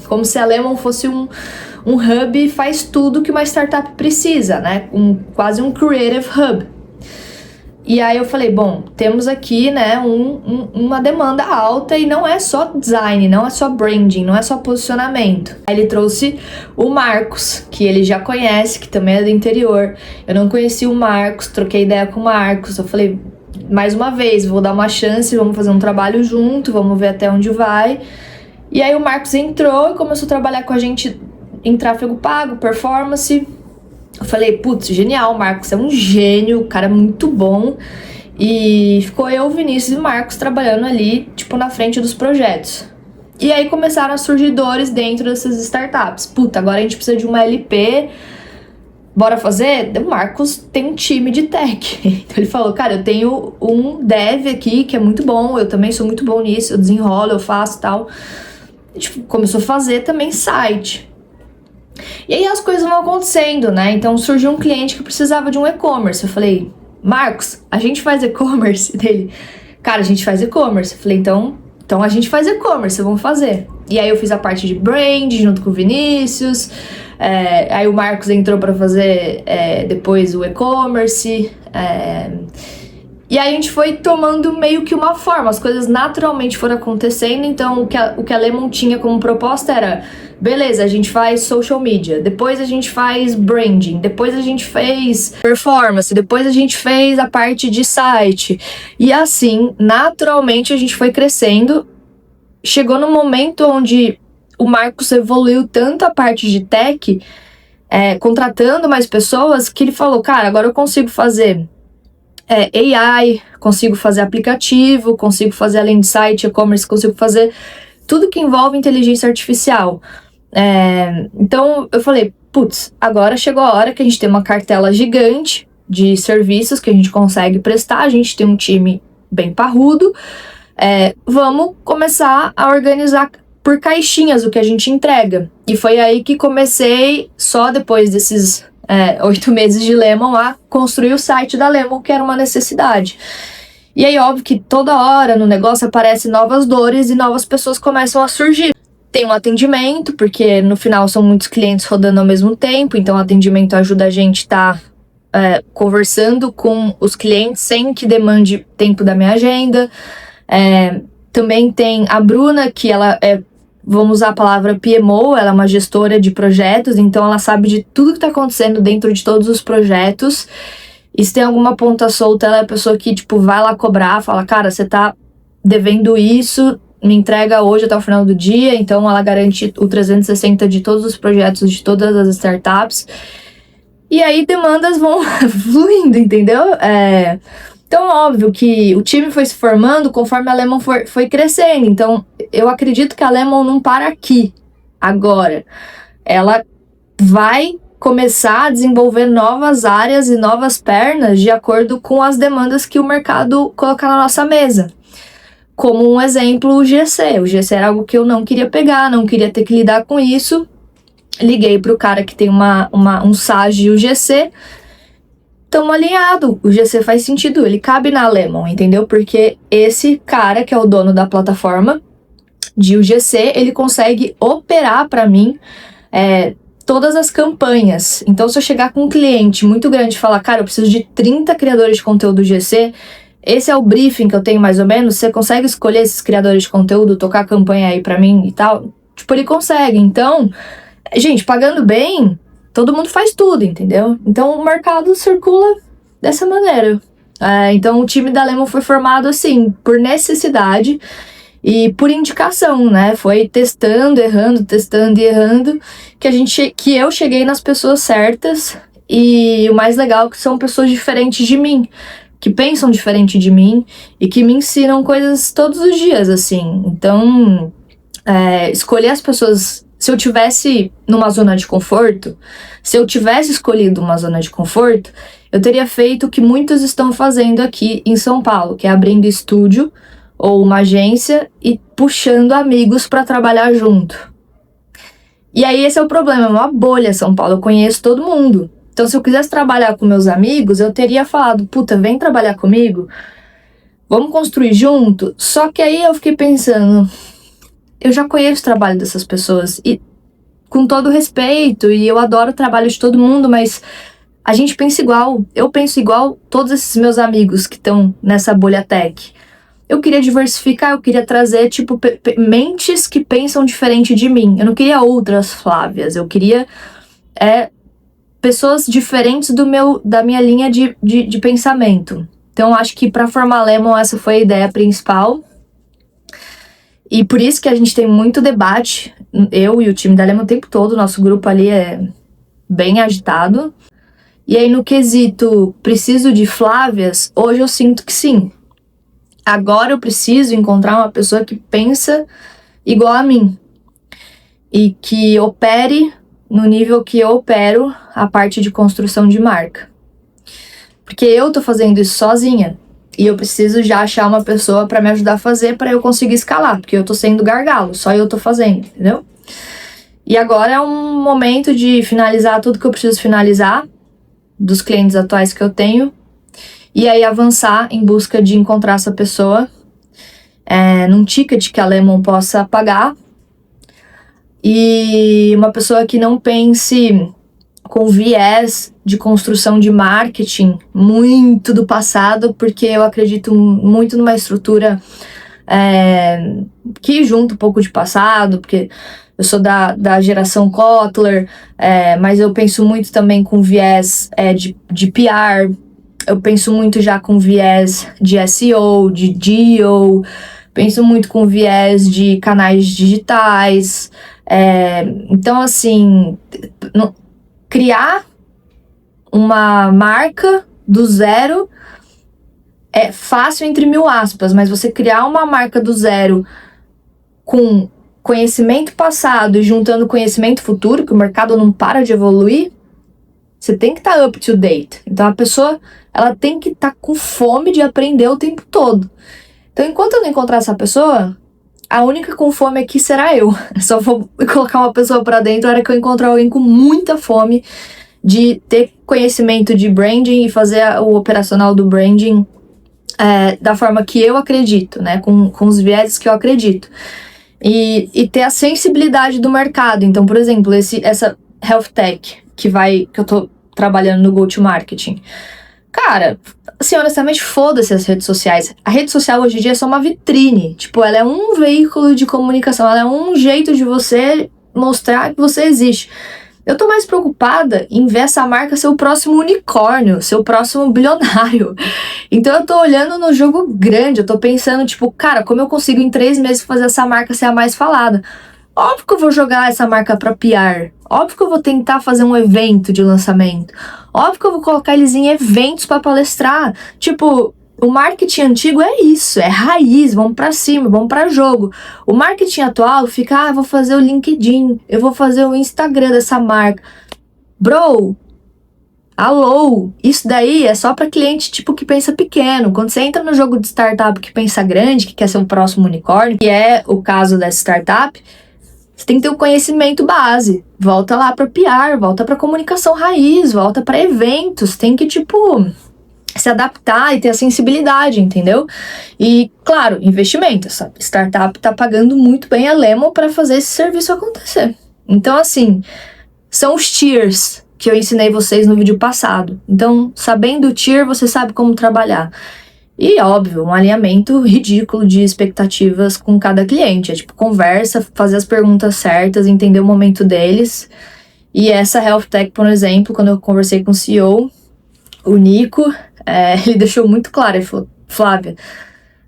como se a Lemon fosse um hub e faz tudo que uma startup precisa, né, quase um creative hub. E aí eu falei, bom, temos aqui, né, uma demanda alta, e não é só design, não é só branding, não é só posicionamento. Aí ele trouxe o Marcos, que ele já conhece, que também é do interior. Eu não conhecia o Marcos, troquei ideia com o Marcos, eu falei, mais uma vez, vou dar uma chance, vamos fazer um trabalho junto, vamos ver até onde vai. E aí o Marcos entrou e começou a trabalhar com a gente em tráfego pago, performance. Eu falei, putz, genial, o Marcos é um gênio, o cara é muito bom. E ficou eu, o Vinícius e o Marcos trabalhando ali, tipo, na frente dos projetos. E aí começaram a surgir dores dentro dessas startups. Puta, agora a gente precisa de uma LP, bora fazer? O Marcos tem um time de tech. Então ele falou, cara, eu tenho um dev aqui que é muito bom, eu também sou muito bom nisso, eu desenrolo, eu faço e tal. E, tipo, começou a fazer também site. E aí as coisas vão acontecendo, né? Então surgiu um cliente que precisava de um e-commerce. Eu falei, Marcos, a gente faz e-commerce? Dele, cara, a gente faz e-commerce. Eu falei, então a gente faz e-commerce, vamos fazer. E aí eu fiz a parte de brand junto com o Vinícius. Aí o Marcos entrou para fazer depois o e-commerce. E aí a gente foi tomando meio que uma forma, as coisas naturalmente foram acontecendo. Então o que a Lemon tinha como proposta era, beleza, a gente faz social media, depois a gente faz branding, depois a gente fez performance, depois a gente fez a parte de site. E assim, naturalmente a gente foi crescendo. Chegou no momento onde o Marcos evoluiu tanto a parte de tech, contratando mais pessoas, que ele falou, cara, agora eu consigo fazer AI, consigo fazer aplicativo, consigo fazer além de site, e-commerce, consigo fazer tudo que envolve inteligência artificial. Então eu falei, putz, agora chegou a hora que a gente tem uma cartela gigante de serviços que a gente consegue prestar, a gente tem um time bem parrudo, vamos começar a organizar por caixinhas o que a gente entrega. E foi aí que comecei, só depois desses 8 meses de Lemon, a construir o site da Lemon, que era uma necessidade. E aí, óbvio que toda hora no negócio aparecem novas dores e novas pessoas começam a surgir. Tem um atendimento, porque no final são muitos clientes rodando ao mesmo tempo, então o atendimento ajuda a gente a estar conversando com os clientes sem que demande tempo da minha agenda. Também tem a Bruna, que ela vamos usar a palavra PMO, ela é uma gestora de projetos, então ela sabe de tudo que está acontecendo dentro de todos os projetos. E se tem alguma ponta solta, ela é a pessoa que, tipo, vai lá cobrar, fala, cara, você tá devendo isso, me entrega hoje até o final do dia. Então ela garante o 360 de todos os projetos, de todas as startups. E aí demandas vão fluindo, entendeu? Então, óbvio que o time foi se formando conforme a Lemon foi crescendo. Então, eu acredito que a Lemon não para aqui, agora. Ela vai começar a desenvolver novas áreas e novas pernas de acordo com as demandas que o mercado colocar na nossa mesa. Como um exemplo, o GC. O GC era algo que eu não queria pegar, não queria ter que lidar com isso. Liguei para o cara que tem um SaaS e o GC. Estamos alinhados, o GC faz sentido, ele cabe na Lemon, entendeu? Porque esse cara que é o dono da plataforma de UGC, ele consegue operar para mim todas as campanhas. Então, se eu chegar com um cliente muito grande e falar, cara, eu preciso de 30 criadores de conteúdo GC, esse é o briefing que eu tenho mais ou menos, você consegue escolher esses criadores de conteúdo, tocar a campanha aí pra mim e tal? Tipo, ele consegue. Então, gente, pagando bem, todo mundo faz tudo, entendeu? Então, o mercado circula dessa maneira. Então, o time da Lemon foi formado assim, por necessidade e por indicação, né? Foi testando, errando, testando e errando, que eu cheguei nas pessoas certas. E o mais legal é que são pessoas diferentes de mim, que pensam diferente de mim e que me ensinam coisas todos os dias, assim. Então, escolher as pessoas... Se eu tivesse numa zona de conforto, se eu tivesse escolhido uma zona de conforto, eu teria feito o que muitos estão fazendo aqui em São Paulo, que é abrindo estúdio ou uma agência e puxando amigos para trabalhar junto. E aí esse é o problema, é uma bolha São Paulo, eu conheço todo mundo. Então, se eu quisesse trabalhar com meus amigos, eu teria falado, puta, vem trabalhar comigo, vamos construir junto. Só que aí eu fiquei pensando, eu já conheço o trabalho dessas pessoas, e com todo respeito, e eu adoro o trabalho de todo mundo, mas a gente pensa igual, eu penso igual todos esses meus amigos que estão nessa bolha tech. Eu queria diversificar, eu queria trazer, tipo, mentes que pensam diferente de mim. Eu não queria outras Flávias, eu queria pessoas diferentes da minha linha de pensamento. Então, acho que para formar Lemon, essa foi a ideia principal. E por isso que a gente tem muito debate, eu e o time da Lemon o tempo todo, o nosso grupo ali é bem agitado. E aí no quesito, preciso de Flávias, hoje eu sinto que sim. Agora eu preciso encontrar uma pessoa que pensa igual a mim. E que opere no nível que eu opero a parte de construção de marca. Porque eu tô fazendo isso sozinha. E eu preciso já achar uma pessoa para me ajudar a fazer para eu conseguir escalar, porque eu tô sendo gargalo, só eu tô fazendo, entendeu? E agora é um momento de finalizar tudo que eu preciso finalizar dos clientes atuais que eu tenho e aí avançar em busca de encontrar essa pessoa num ticket que a Lemon possa pagar e uma pessoa que não pense com viés de construção de marketing muito do passado, porque eu acredito muito numa estrutura que junta um pouco de passado, porque eu sou da geração Kotler, mas eu penso muito também com viés de PR, eu penso muito já com viés de SEO, de GEO, penso muito com viés de canais digitais, então assim... Criar uma marca do zero é fácil entre mil aspas, mas você criar uma marca do zero com conhecimento passado e juntando conhecimento futuro, que o mercado não para de evoluir, você tem que estar up to date. Então a pessoa ela tem que estar com fome de aprender o tempo todo. Então enquanto eu não encontrar essa pessoa, a única com fome aqui será eu. Só vou colocar uma pessoa pra dentro na hora que eu encontrar alguém com muita fome de ter conhecimento de branding e fazer o operacional do branding da forma que eu acredito, né? Com os vieses que eu acredito. E ter a sensibilidade do mercado. Então, por exemplo, essa health tech que eu tô trabalhando no go-to-marketing. Cara, assim, honestamente, foda-se as redes sociais. A rede social hoje em dia é só uma vitrine. Tipo, ela é um veículo de comunicação, ela é um jeito de você mostrar que você existe. Eu tô mais preocupada em ver essa marca ser o próximo unicórnio, ser o próximo bilionário. Então eu tô olhando no jogo grande, eu tô pensando, tipo, cara, como eu consigo em 3 meses fazer essa marca ser a mais falada? Óbvio que eu vou jogar essa marca pra PR. Óbvio que eu vou tentar fazer um evento de lançamento. Óbvio que eu vou colocar eles em eventos pra palestrar. Tipo, o marketing antigo é isso, é raiz, vamos pra cima, vamos pra jogo. O marketing atual fica, eu vou fazer o LinkedIn, eu vou fazer o Instagram dessa marca. Bro, alô, isso daí é só pra cliente tipo que pensa pequeno. Quando você entra no jogo de startup que pensa grande, que quer ser o próximo unicórnio, que é o caso dessa startup, você tem que ter o conhecimento base. Volta lá para PR, volta para comunicação raiz, volta para eventos. Tem que, tipo, se adaptar e ter a sensibilidade, entendeu? E, claro, investimento. Essa startup tá pagando muito bem a Lemon para fazer esse serviço acontecer. Então, assim, são os tiers que eu ensinei vocês no vídeo passado. Então, sabendo o tier, você sabe como trabalhar. E, óbvio, um alinhamento ridículo de expectativas com cada cliente. É tipo, conversa, fazer as perguntas certas, entender o momento deles. E essa Health Tech, por exemplo, quando eu conversei com o CEO, o Nico, ele deixou muito claro, ele falou, Flávia,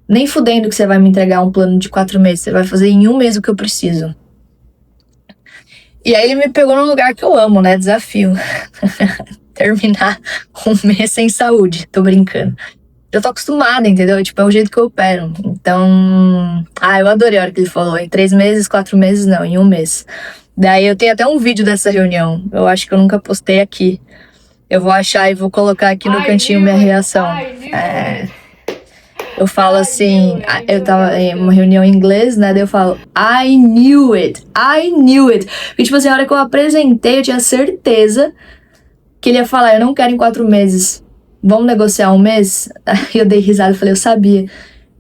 nem fudendo que você vai me entregar um plano de 4 meses, você vai fazer em 1 mês o que eu preciso. E aí ele me pegou num lugar que eu amo, né, desafio. Terminar 1 mês sem saúde, tô brincando. Eu tô acostumada, entendeu? Tipo, é o jeito que eu opero. Então, eu adorei a hora que ele falou, em 3 meses, 4 meses, não, em 1 mês. Daí eu tenho até um vídeo dessa reunião, eu acho que eu nunca postei aqui. Eu vou achar e vou colocar aqui no cantinho minha reação. Eu falo assim, eu tava em uma reunião em inglês, né, daí eu falo, I knew it. Porque, tipo assim, a hora que eu apresentei, eu tinha certeza que ele ia falar, eu não quero em 4 meses, vamos negociar 1 mês? Aí eu dei risada e falei, eu sabia.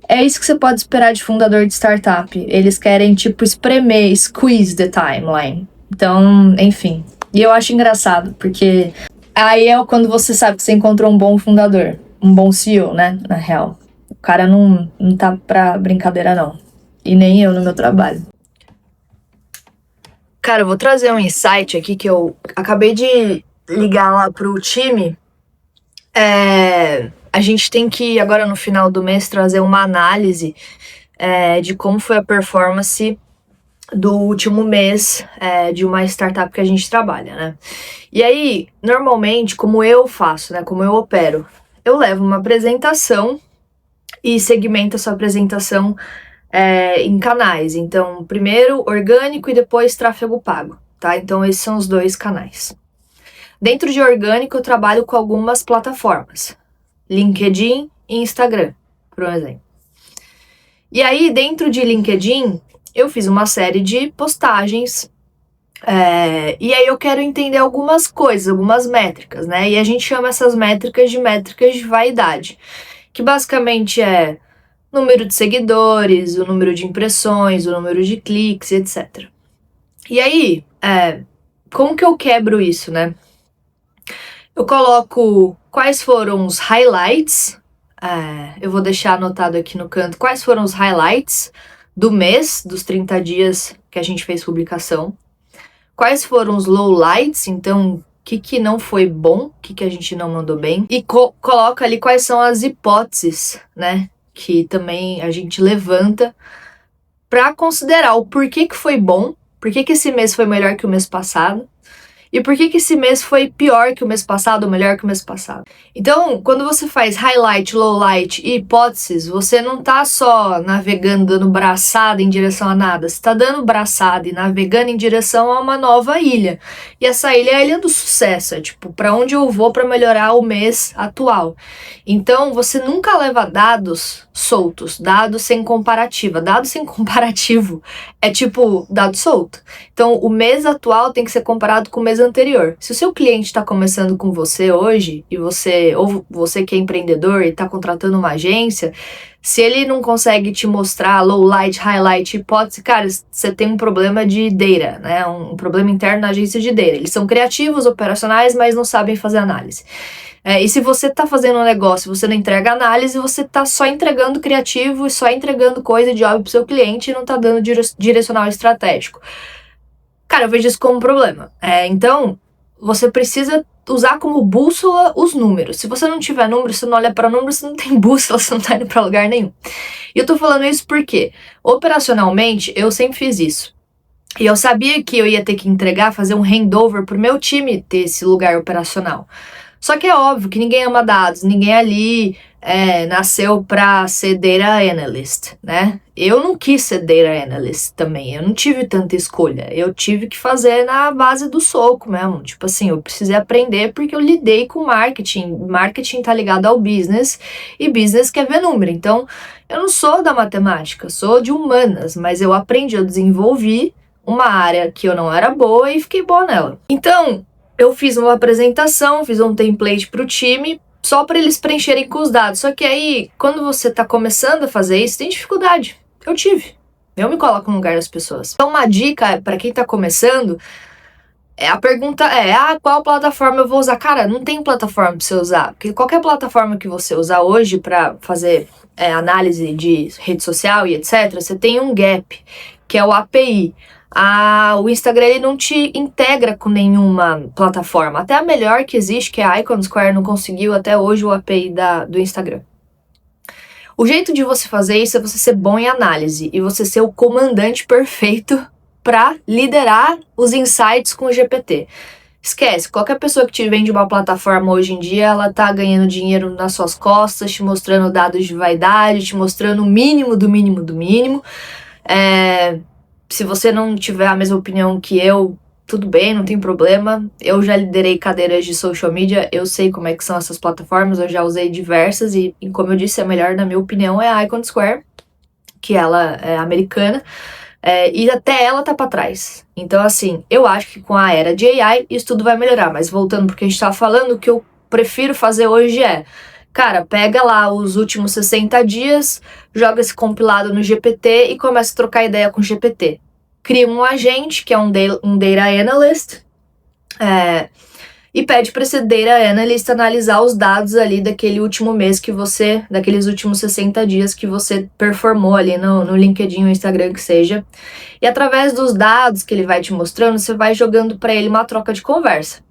É isso que você pode esperar de fundador de startup. Eles querem, tipo, espremer, squeeze the timeline. Então, enfim. E eu acho engraçado, porque aí é quando você sabe que você encontrou um bom fundador, um bom CEO, né, na real. O cara não tá pra brincadeira, não. E nem eu no meu trabalho. Cara, eu vou trazer um insight aqui que eu acabei de ligar lá pro time. A gente tem que, agora no final do mês, trazer uma análise de como foi a performance do último mês de uma startup que a gente trabalha, né? E aí, normalmente, como eu faço, né? Como eu opero, eu levo uma apresentação e segmento essa apresentação em canais. Então, primeiro orgânico e depois tráfego pago, tá? Então, esses são os 2 canais. Dentro de orgânico, eu trabalho com algumas plataformas. LinkedIn e Instagram, por exemplo. E aí, dentro de LinkedIn, eu fiz uma série de postagens. E aí eu quero entender algumas coisas, algumas métricas, né? E a gente chama essas métricas de vaidade. Que basicamente é número de seguidores, o número de impressões, o número de cliques, etc. E aí, como que eu quebro isso, né? Eu coloco quais foram os highlights, eu vou deixar anotado aqui no canto, quais foram os highlights do mês, dos 30 dias que a gente fez publicação, quais foram os lowlights, então o que não foi bom, o que a gente não mandou bem, e coloca ali quais são as hipóteses, né, que também a gente levanta para considerar o porquê que foi bom, por que esse mês foi melhor que o mês passado, e por que esse mês foi pior que o mês passado ou melhor que o mês passado. Então, quando você faz highlight, lowlight e hipóteses, você não tá só navegando, dando braçada em direção a nada. Você tá dando braçada e navegando em direção a uma nova ilha. E essa ilha é a ilha do sucesso. É tipo, pra onde eu vou pra melhorar o mês atual. Então, você nunca leva dados soltos, dados sem comparativa. Dado sem comparativo é tipo dado solto. Então, o mês atual tem que ser comparado com o mês anterior. Se o seu cliente está começando com você hoje, e você que é empreendedor e está contratando uma agência, se ele não consegue te mostrar lowlight, highlight, hipótese, cara, você tem um problema de data, né? Um problema interno na agência de data. Eles são criativos, operacionais, mas não sabem fazer análise. E se você está fazendo um negócio e você não entrega análise, você está só entregando criativo e só entregando coisa de óbvio pro seu cliente e não está dando direcional estratégico. Cara, eu vejo isso como um problema. Então, você precisa usar como bússola os números. Se você não tiver número, você não olha para números, você não tem bússola, você não tá indo para lugar nenhum. E eu tô falando isso porque, operacionalmente, eu sempre fiz isso. E eu sabia que eu ia ter que entregar, fazer um handover pro meu time ter esse lugar operacional. Só que é óbvio que ninguém ama dados, ninguém ali nasceu pra ser data analyst, né? Eu não quis ser data analyst também, eu não tive tanta escolha, eu tive que fazer na base do soco mesmo, tipo assim, eu precisei aprender porque eu lidei com marketing tá ligado ao business, e business quer ver número, então eu não sou da matemática, sou de humanas, mas eu aprendi, eu desenvolvi uma área que eu não era boa e fiquei boa nela. Então, eu fiz uma apresentação, fiz um template pro time, só para eles preencherem com os dados. Só que aí, quando você tá começando a fazer isso, tem dificuldade. Eu tive. Eu me coloco no lugar das pessoas. Então, uma dica para quem tá começando A pergunta é, qual plataforma eu vou usar? Cara, não tem plataforma pra você usar. Porque qualquer plataforma que você usar hoje pra fazer análise de rede social e etc., você tem um gap, que é o API. O Instagram, ele não te integra com nenhuma plataforma. Até a melhor que existe, que é a Icon Square, não conseguiu até hoje o API do Instagram. O jeito de você fazer isso é você ser bom em análise e você ser o comandante perfeito para liderar os insights com o GPT. Esquece, qualquer pessoa que te vende uma plataforma hoje em dia, ela tá ganhando dinheiro nas suas costas, te mostrando dados de vaidade, te mostrando o mínimo do mínimo do mínimo. Se você não tiver a mesma opinião que eu, tudo bem, não tem problema. Eu já liderei cadeiras de social media, eu sei como é que são essas plataformas, eu já usei diversas e como eu disse, a melhor, na minha opinião, é a Icon Square, que ela é americana. E até ela tá pra trás. Então, assim, eu acho que com a era de AI isso tudo vai melhorar. Mas voltando porque a gente tava falando, o que eu prefiro fazer hoje cara, pega lá os últimos 60 dias, joga esse compilado no GPT e começa a trocar ideia com o GPT. Cria um agente, que é um data analyst, e pede para esse data analyst analisar os dados ali daquele último mês daqueles últimos 60 dias que você performou ali no LinkedIn ou Instagram que seja. E através dos dados que ele vai te mostrando, você vai jogando para ele uma troca de conversa.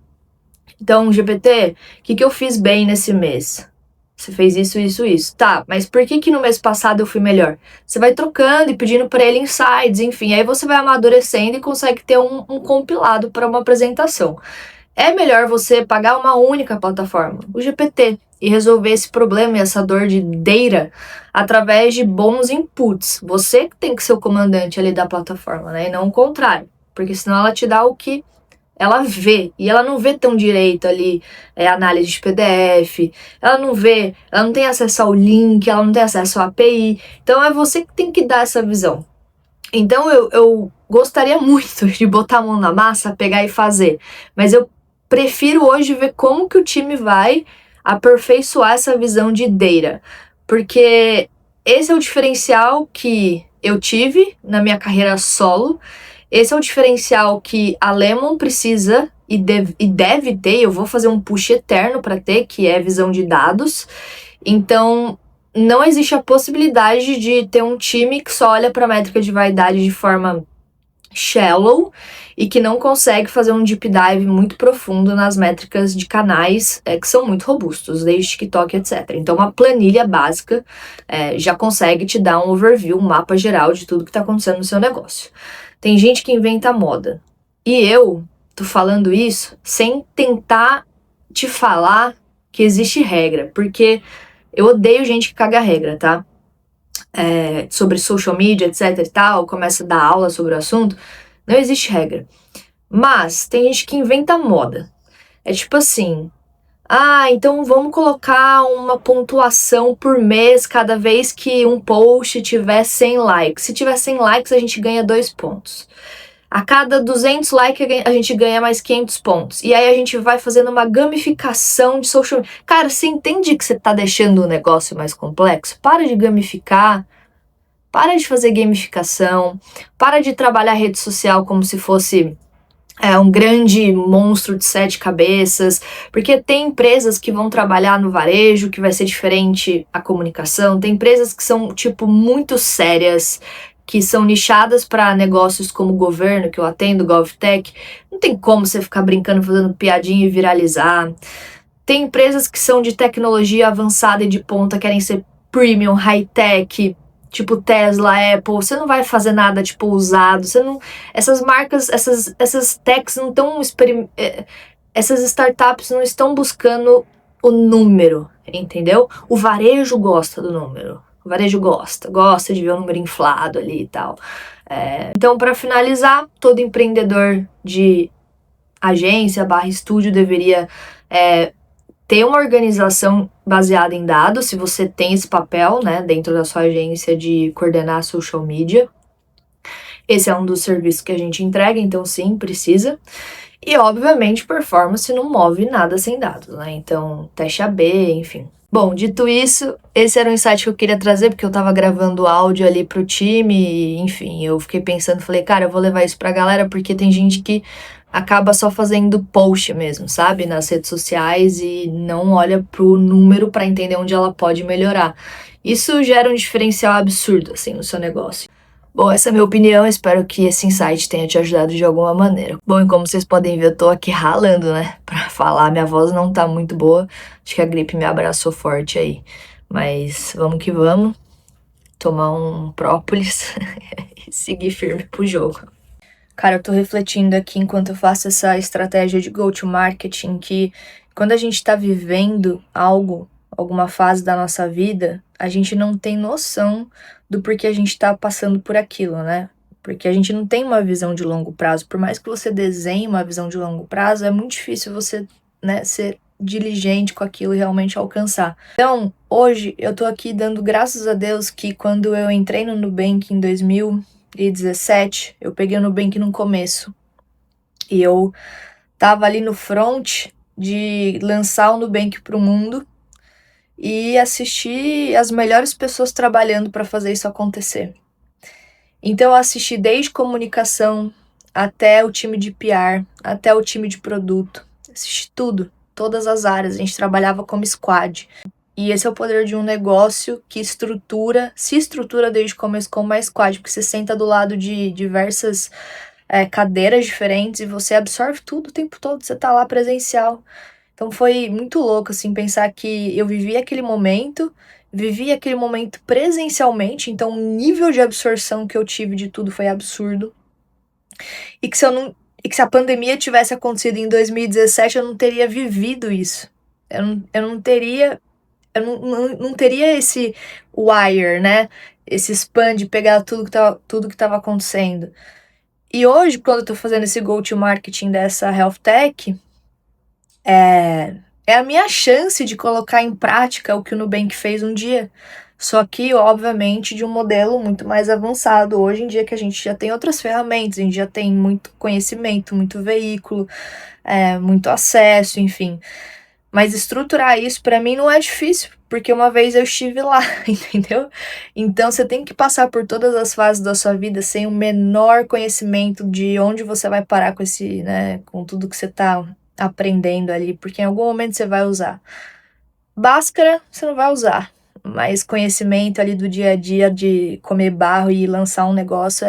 Então, GPT, o que eu fiz bem nesse mês? Você fez isso, isso, isso. Tá, mas por que no mês passado eu fui melhor? Você vai trocando e pedindo para ele insights, enfim. Aí você vai amadurecendo e consegue ter um compilado para uma apresentação. É melhor você pagar uma única plataforma, o GPT, e resolver esse problema e essa dor de data através de bons inputs. Você que tem que ser o comandante ali da plataforma, né? E não o contrário. Porque senão ela te dá o que ela vê. E ela não vê tão direito ali análise de PDF. Ela não tem acesso ao link, ela não tem acesso à API. Então é você que tem que dar essa visão. Então eu gostaria muito de botar a mão na massa, pegar e fazer. Mas eu prefiro hoje ver como que o time vai aperfeiçoar essa visão de data, porque esse é o diferencial que eu tive na minha carreira solo, esse é o diferencial que a Lemon precisa e deve ter, eu vou fazer um push eterno para ter, que é visão de dados. Então, não existe a possibilidade de ter um time que só olha para a métrica de vaidade de forma shallow e que não consegue fazer um deep dive muito profundo nas métricas de canais que são muito robustos, desde TikTok, etc. Então, uma planilha básica já consegue te dar um overview, um mapa geral de tudo que está acontecendo no seu negócio. Tem gente que inventa moda. E eu tô falando isso sem tentar te falar que existe regra, porque eu odeio gente que caga regra, tá? Sobre social media, etc e tal, começa a dar aula sobre o assunto, não existe regra. Mas tem gente que inventa moda. É tipo assim, então vamos colocar uma pontuação por mês cada vez que um post tiver 100 likes. Se tiver 100 likes, a gente ganha 2 pontos. A cada 200 likes, a gente ganha mais 500 pontos. E aí a gente vai fazendo uma gamificação de social media. Cara, você entende que você tá deixando o negócio mais complexo? Para de gamificar. Para de fazer gamificação. Para de trabalhar rede social como se fosse um grande monstro de 7 cabeças. Porque tem empresas que vão trabalhar no varejo, que vai ser diferente a comunicação. Tem empresas que são, muito sérias, que são nichadas para negócios como o governo, que eu atendo, GovTech. Não tem como você ficar brincando, fazendo piadinha e viralizar. Tem empresas que são de tecnologia avançada e de ponta, querem ser premium, high-tech, tipo Tesla, Apple. Você não vai fazer nada, usado. Essas marcas, essas techs não estão... essas startups não estão buscando o número, entendeu? O varejo gosta do número. O varejo gosta de ver o número inflado ali e tal. Então, para finalizar, todo empreendedor de agência / estúdio deveria ter uma organização baseada em dados, se você tem esse papel, né, dentro da sua agência de coordenar social media. Esse é um dos serviços que a gente entrega, então sim, precisa. E, obviamente, performance não move nada sem dados, né? Então, teste AB, enfim. Bom, dito isso, esse era um insight que eu queria trazer, porque eu tava gravando áudio ali pro time, e, enfim, eu fiquei pensando, falei, cara, eu vou levar isso pra galera, porque tem gente que acaba só fazendo post mesmo, sabe? Nas redes sociais e não olha pro número para entender onde ela pode melhorar. Isso gera um diferencial absurdo, assim, no seu negócio. Bom, essa é a minha opinião, espero que esse insight tenha te ajudado de alguma maneira. Bom, e como vocês podem ver, eu tô aqui ralando, né, pra falar, minha voz não tá muito boa, acho que a gripe me abraçou forte aí. Mas vamos que vamos, tomar um própolis e seguir firme pro jogo. Cara, eu tô refletindo aqui enquanto eu faço essa estratégia de go-to-marketing, que quando a gente tá vivendo algo, alguma fase da nossa vida, a gente não tem noção do porquê a gente tá passando por aquilo, né? Porque a gente não tem uma visão de longo prazo. Por mais que você desenhe uma visão de longo prazo, é muito difícil você, né, ser diligente com aquilo e realmente alcançar. Então, hoje, eu tô aqui dando graças a Deus que quando eu entrei no Nubank em 2017, eu peguei o Nubank no começo. E eu tava ali no front de lançar o Nubank pro mundo e assistir as melhores pessoas trabalhando para fazer isso acontecer. Então eu assisti desde comunicação até o time de PR, até o time de produto. Assisti tudo, todas as áreas. A gente trabalhava como squad. E esse é o poder de um negócio que se estrutura desde o começo como uma squad, porque você senta do lado de diversas cadeiras diferentes e você absorve tudo o tempo todo, você tá lá presencial. Então foi muito louco, assim, pensar que eu vivi aquele momento presencialmente, então o nível de absorção que eu tive de tudo foi absurdo. E que se a pandemia tivesse acontecido em 2017, eu não teria vivido isso. Eu não teria esse wire, né? Esse span de pegar tudo que tava acontecendo. E hoje, quando eu tô fazendo esse go-to-marketing dessa health tech, é a minha chance de colocar em prática o que o Nubank fez um dia. Só que, obviamente, de um modelo muito mais avançado. Hoje em dia que a gente já tem outras ferramentas, a gente já tem muito conhecimento, muito veículo, muito acesso, enfim. Mas estruturar isso para mim não é difícil, porque uma vez eu estive lá, entendeu? Então você tem que passar por todas as fases da sua vida sem o menor conhecimento de onde você vai parar com esse, né, com tudo que você tá aprendendo ali, porque em algum momento você vai usar. Bhaskara você não vai usar, mas conhecimento ali do dia a dia de comer barro e lançar um negócio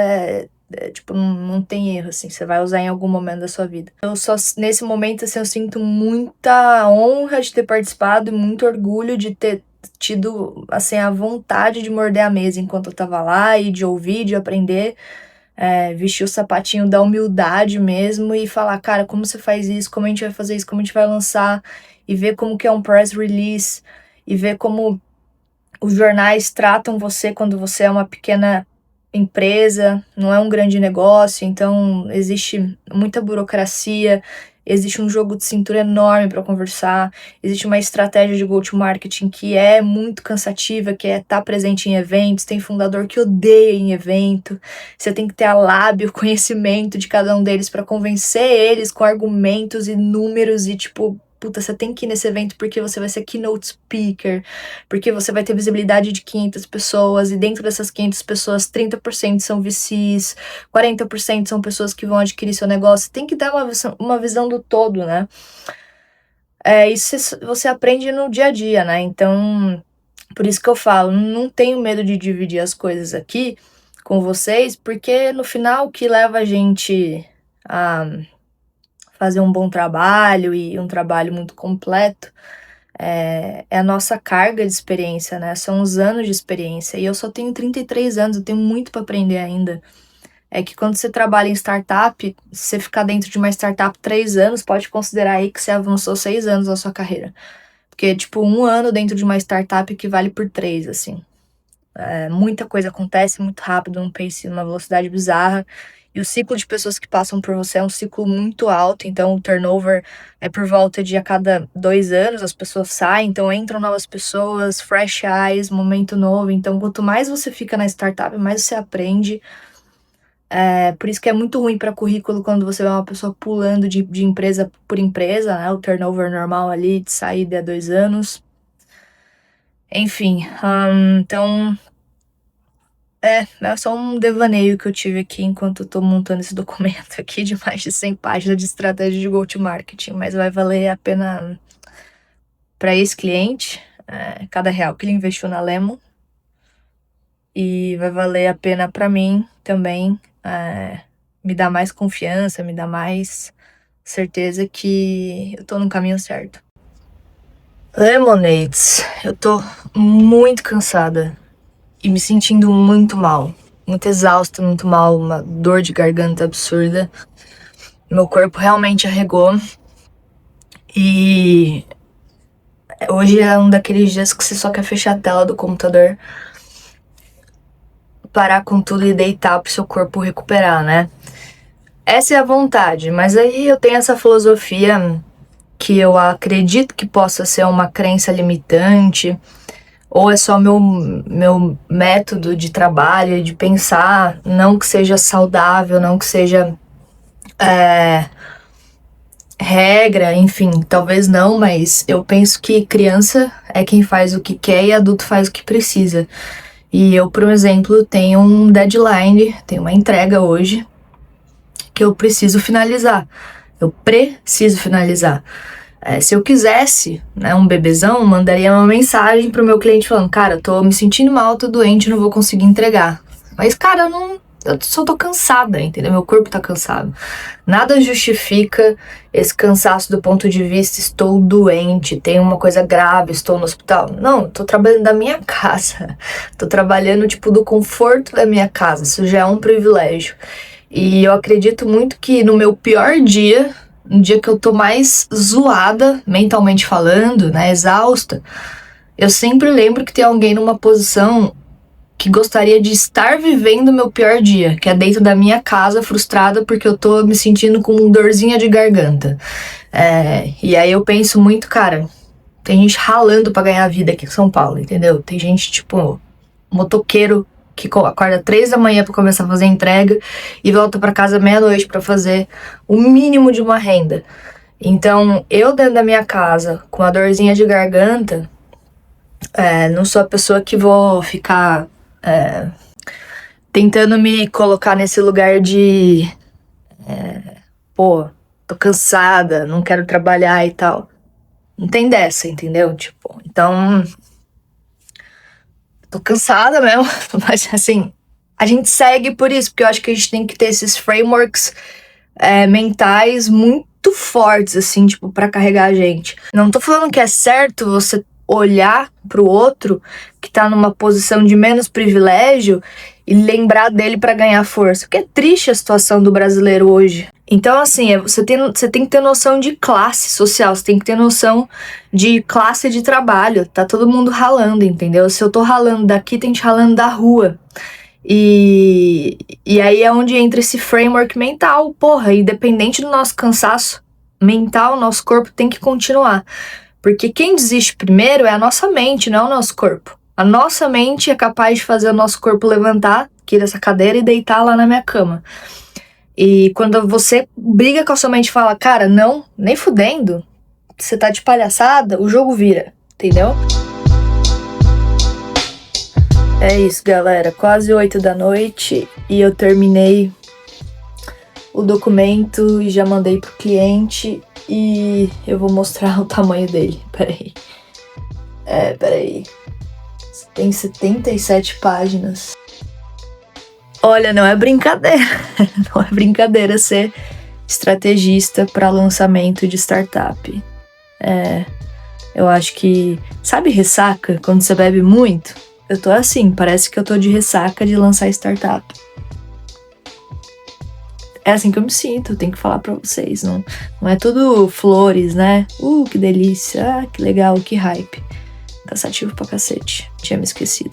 tipo, não tem erro, assim, você vai usar em algum momento da sua vida. Eu só, nesse momento, assim, eu sinto muita honra de ter participado e muito orgulho de ter tido, assim, a vontade de morder a mesa enquanto eu tava lá e de ouvir, de aprender, vestir o sapatinho da humildade mesmo e falar, cara, como você faz isso, como a gente vai fazer isso, como a gente vai lançar, e ver como que é um press release, e ver como os jornais tratam você quando você é uma pequena empresa, não é um grande negócio, então existe muita burocracia, existe um jogo de cintura enorme para conversar, existe uma estratégia de go-to-marketing que é muito cansativa, que é estar presente em eventos, tem fundador que odeia em evento, você tem que ter a lábia, o conhecimento de cada um deles para convencer eles com argumentos e números e tipo, puta, você tem que ir nesse evento porque você vai ser keynote speaker, porque você vai ter visibilidade de 500 pessoas, e dentro dessas 500 pessoas, 30% são VCs, 40% são pessoas que vão adquirir seu negócio. Você tem que dar uma visão do todo, né? Isso você aprende no dia a dia, né? Então, por isso que eu falo, não tenho medo de dividir as coisas aqui com vocês, porque no final o que leva a gente a fazer um bom trabalho e um trabalho muito completo é a nossa carga de experiência, né? São os anos de experiência. E eu só tenho 33 anos, eu tenho muito para aprender ainda. É que quando você trabalha em startup, se você ficar dentro de uma startup 3 anos, pode considerar aí que você avançou 6 anos na sua carreira. Porque, tipo, 1 ano dentro de uma startup equivale por 3, assim. Muita coisa acontece muito rápido, num pace, numa velocidade bizarra. E o ciclo de pessoas que passam por você é um ciclo muito alto, então o turnover é por volta de a cada 2 anos, as pessoas saem, então entram novas pessoas, fresh eyes, momento novo. Então, quanto mais você fica na startup, mais você aprende. Por isso que é muito ruim para currículo quando você vê uma pessoa pulando de empresa por empresa, né? O turnover normal ali de saída é 2 anos. Enfim, então É só um devaneio que eu tive aqui enquanto eu tô montando esse documento aqui de mais de 100 páginas de estratégia de go-to-marketing, mas vai valer a pena para esse cliente, cada real que ele investiu na Lemon, e vai valer a pena para mim também, me dá mais confiança, me dá mais certeza que eu tô no caminho certo. Lemonades, eu tô muito cansada e me sentindo muito mal, muito exausta, muito mal, uma dor de garganta absurda. Meu corpo realmente arregou e hoje é um daqueles dias que você só quer fechar a tela do computador, parar com tudo e deitar pro seu corpo recuperar, né? Essa é a vontade, mas aí eu tenho essa filosofia que eu acredito que possa ser uma crença limitante, ou é só meu método de trabalho, de pensar, não que seja saudável, não que seja regra, enfim, talvez não, mas eu penso que criança é quem faz o que quer e adulto faz o que precisa. E eu, por exemplo, tenho um deadline, tenho uma entrega hoje que eu preciso finalizar. Eu preciso finalizar. Se eu quisesse, né, um bebezão, mandaria uma mensagem pro meu cliente falando, cara, eu tô me sentindo mal, tô doente, não vou conseguir entregar. Mas, cara, eu só tô cansada, entendeu? Meu corpo tá cansado. Nada justifica esse cansaço do ponto de vista, estou doente, tenho uma coisa grave, estou no hospital. Não, tô trabalhando da minha casa. Tô trabalhando, tipo, do conforto da minha casa. Isso já é um privilégio. E eu acredito muito que no meu pior dia, no dia que eu tô mais zoada, mentalmente falando, né, exausta, eu sempre lembro que tem alguém numa posição que gostaria de estar vivendo o meu pior dia, que é dentro da minha casa, frustrada porque eu tô me sentindo com dorzinha de garganta. E aí eu penso muito, cara, tem gente ralando pra ganhar a vida aqui em São Paulo, entendeu? Tem gente, tipo, motoqueiro que acorda 3 da manhã pra começar a fazer entrega e volta pra casa meia-noite pra fazer o mínimo de uma renda. Então, eu dentro da minha casa, com a dorzinha de garganta, não sou a pessoa que vou ficar tentando me colocar nesse lugar de tô cansada, não quero trabalhar e tal. Não tem dessa, entendeu? Tipo, então, tô cansada mesmo, mas assim, a gente segue por isso, porque eu acho que a gente tem que ter esses frameworks mentais muito fortes, assim, tipo, pra carregar a gente. Não tô falando que é certo você olhar pro outro que tá numa posição de menos privilégio e lembrar dele pra ganhar força, porque é triste a situação do brasileiro hoje. Então, assim, você tem que ter noção de classe social, você tem que ter noção de classe de trabalho, tá todo mundo ralando, entendeu? Se eu tô ralando daqui, tem gente ralando da rua. E aí é onde entra esse framework mental, porra, independente do nosso cansaço mental, nosso corpo tem que continuar. Porque quem desiste primeiro é a nossa mente, não é o nosso corpo. A nossa mente é capaz de fazer o nosso corpo levantar aqui dessa cadeira e deitar lá na minha cama. E quando você briga com a sua mente e fala, cara, não, nem fudendo, você tá de palhaçada, o jogo vira, entendeu? É isso, galera, quase 8 da noite e eu terminei o documento e já mandei pro cliente e eu vou mostrar o tamanho dele, peraí. Tem 77 páginas. Olha, não é brincadeira, não é brincadeira ser estrategista para lançamento de startup. Eu acho que, sabe ressaca, quando você bebe muito? Eu tô assim, parece que eu tô de ressaca de lançar startup. É assim que eu me sinto, eu tenho que falar pra vocês, não é tudo flores, né? Que delícia, que legal, que hype. Cansativo pra cacete, tinha me esquecido.